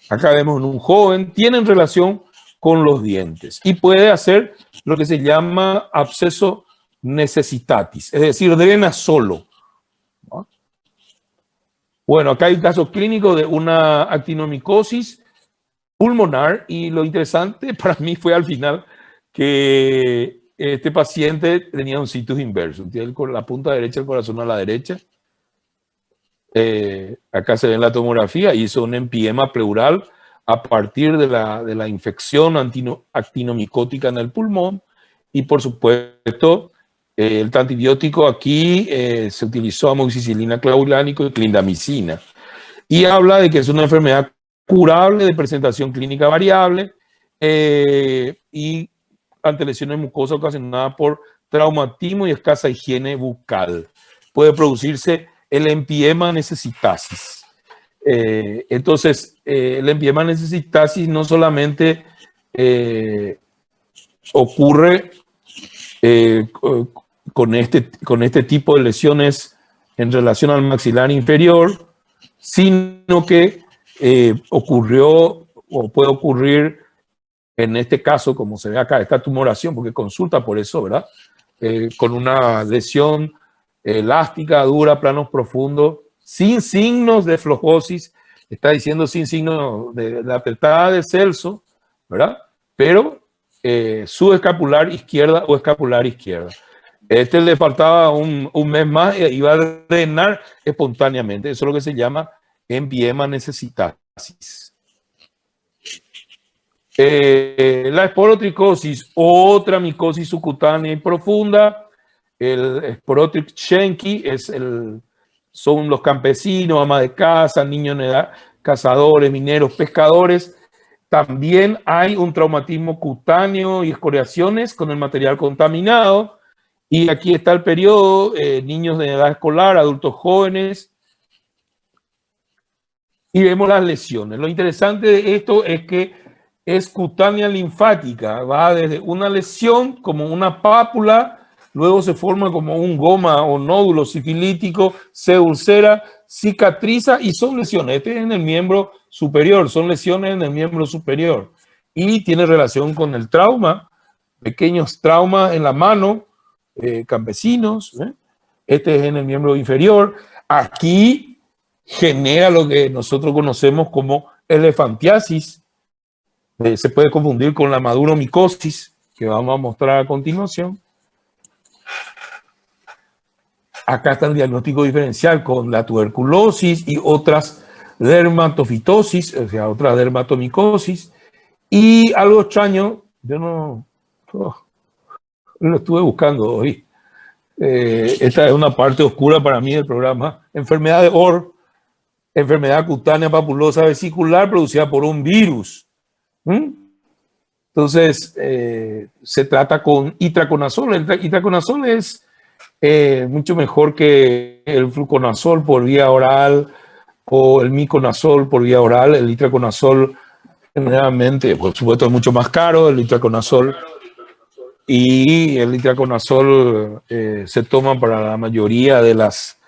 Acá vemos en un joven, tienen relación con los dientes y puede hacer lo que se llama absceso necesitatis, es decir, drena solo. ¿No? Bueno, acá hay un caso clínico de una actinomicosis pulmonar y lo interesante para mí fue al final que este paciente tenía un situs inverso, tiene la punta derecha del corazón a la derecha. Acá se ve en la tomografía, hizo un empiema pleural a partir de la infección actinomicótica en el pulmón y por supuesto el antibiótico aquí se utilizó amoxicilina clavulánico y clindamicina y habla de que es una enfermedad curable de presentación clínica variable y ante lesiones mucosas ocasionadas por traumatismo y escasa higiene bucal. Puede producirse el empiema necesitatis. Entonces, el empiema necesitatis no solamente ocurre con este tipo de lesiones en relación al maxilar inferior, sino que ocurrió o puede ocurrir en este caso, como se ve acá, esta tumoración, porque consulta por eso, ¿verdad? Con una lesión elástica, dura, planos profundos, sin signos de flojosis, está diciendo sin signos de la tetrada de Celso, ¿verdad? Pero subescapular izquierda o escapular izquierda. Este le faltaba un mes más y iba a drenar espontáneamente. Eso es lo que se llama empiema necesitatis. La esporotricosis, otra micosis subcutánea y profunda. El Sporotric Schenki son los campesinos, amas de casa, niños en edad, cazadores, mineros, pescadores. También hay un traumatismo cutáneo y escoriaciones con el material contaminado. Y aquí está el periodo, niños de edad escolar, adultos jóvenes. Y vemos las lesiones. Lo interesante de esto es que es cutánea linfática, va desde una lesión como una pápula, luego se forma como un goma o nódulo sifilítico, se ulcera, cicatriza y son lesiones. Este es en el miembro superior, son lesiones en el miembro superior y tiene relación con el trauma pequeños traumas en la mano, campesinos. Este es en el miembro inferior. Aquí genera lo que nosotros conocemos como elefantiasis. Se puede confundir con la maduromicosis, que vamos a mostrar a continuación. Acá está el diagnóstico diferencial con la tuberculosis y otras dermatofitosis, o sea, otra dermatomicosis. Y algo extraño, yo no lo estuve buscando hoy. Esta es una parte oscura para mí del programa. Enfermedad de OR, enfermedad cutánea papulosa vesicular producida por un virus. Entonces, se trata con itraconazol. El itraconazol es mucho mejor que el fluconazol por vía oral o el miconazol por vía oral. El itraconazol generalmente, por supuesto, es mucho más caro, el itraconazol. Y el itraconazol se toma para la mayoría de las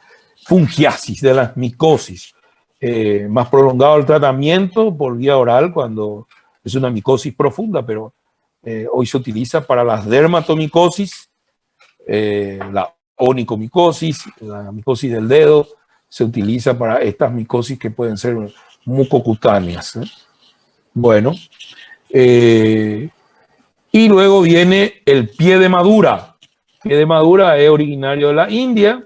fungiasis, de las micosis. Más prolongado el tratamiento por vía oral cuando es una micosis profunda, pero hoy se utiliza para las dermatomicosis, la onicomicosis, la micosis del dedo, se utiliza para estas micosis que pueden ser mucocutáneas. Bueno, y luego viene el pie de madura. El pie de madura es originario de la India,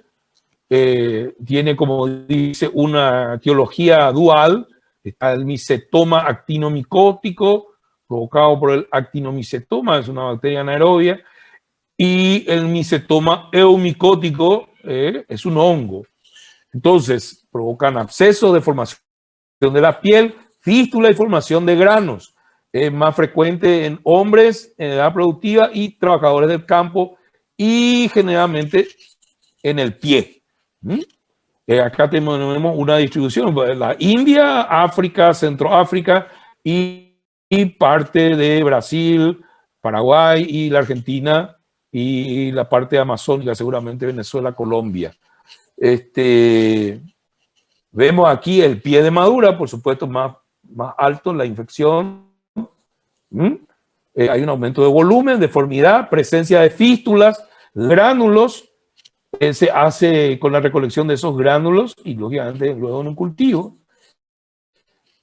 tiene, como dice, una etiología dual. Está el micetoma actinomicótico, provocado por el actinomicetoma, es una bacteria anaerobia, y el micetoma eumicótico es un hongo. Entonces, provocan abscesos, deformación de la piel, fístula y formación de granos. Es más frecuente en hombres en edad productiva y trabajadores del campo y generalmente en el pie. Acá tenemos una distribución, la India, África, Centroáfrica y parte de Brasil, Paraguay y la Argentina y la parte amazónica, seguramente Venezuela, Colombia. Vemos aquí el pie de madura, por supuesto, más alto la infección. Hay un aumento de volumen, deformidad, presencia de fístulas, gránulos. Se hace con la recolección de esos gránulos y lógicamente luego en un cultivo.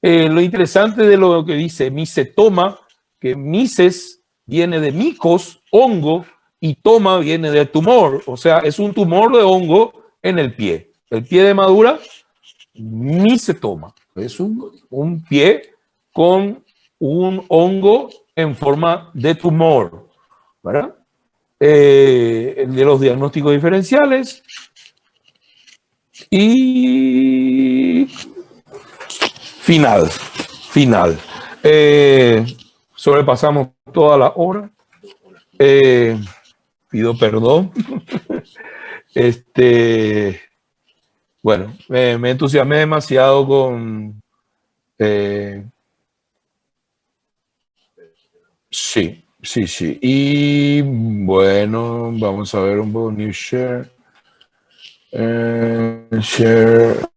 Lo interesante de lo que dice micetoma, que mices viene de micos, hongo, y toma viene de tumor, o sea, es un tumor de hongo en el pie. El pie de madura, micetoma, es un pie con un hongo en forma de tumor, ¿verdad? De los diagnósticos diferenciales y final. Sobrepasamos toda la hora. Pido perdón. Bueno, me entusiasmé demasiado con... sí. Y bueno, vamos a ver un poco. New share. Share.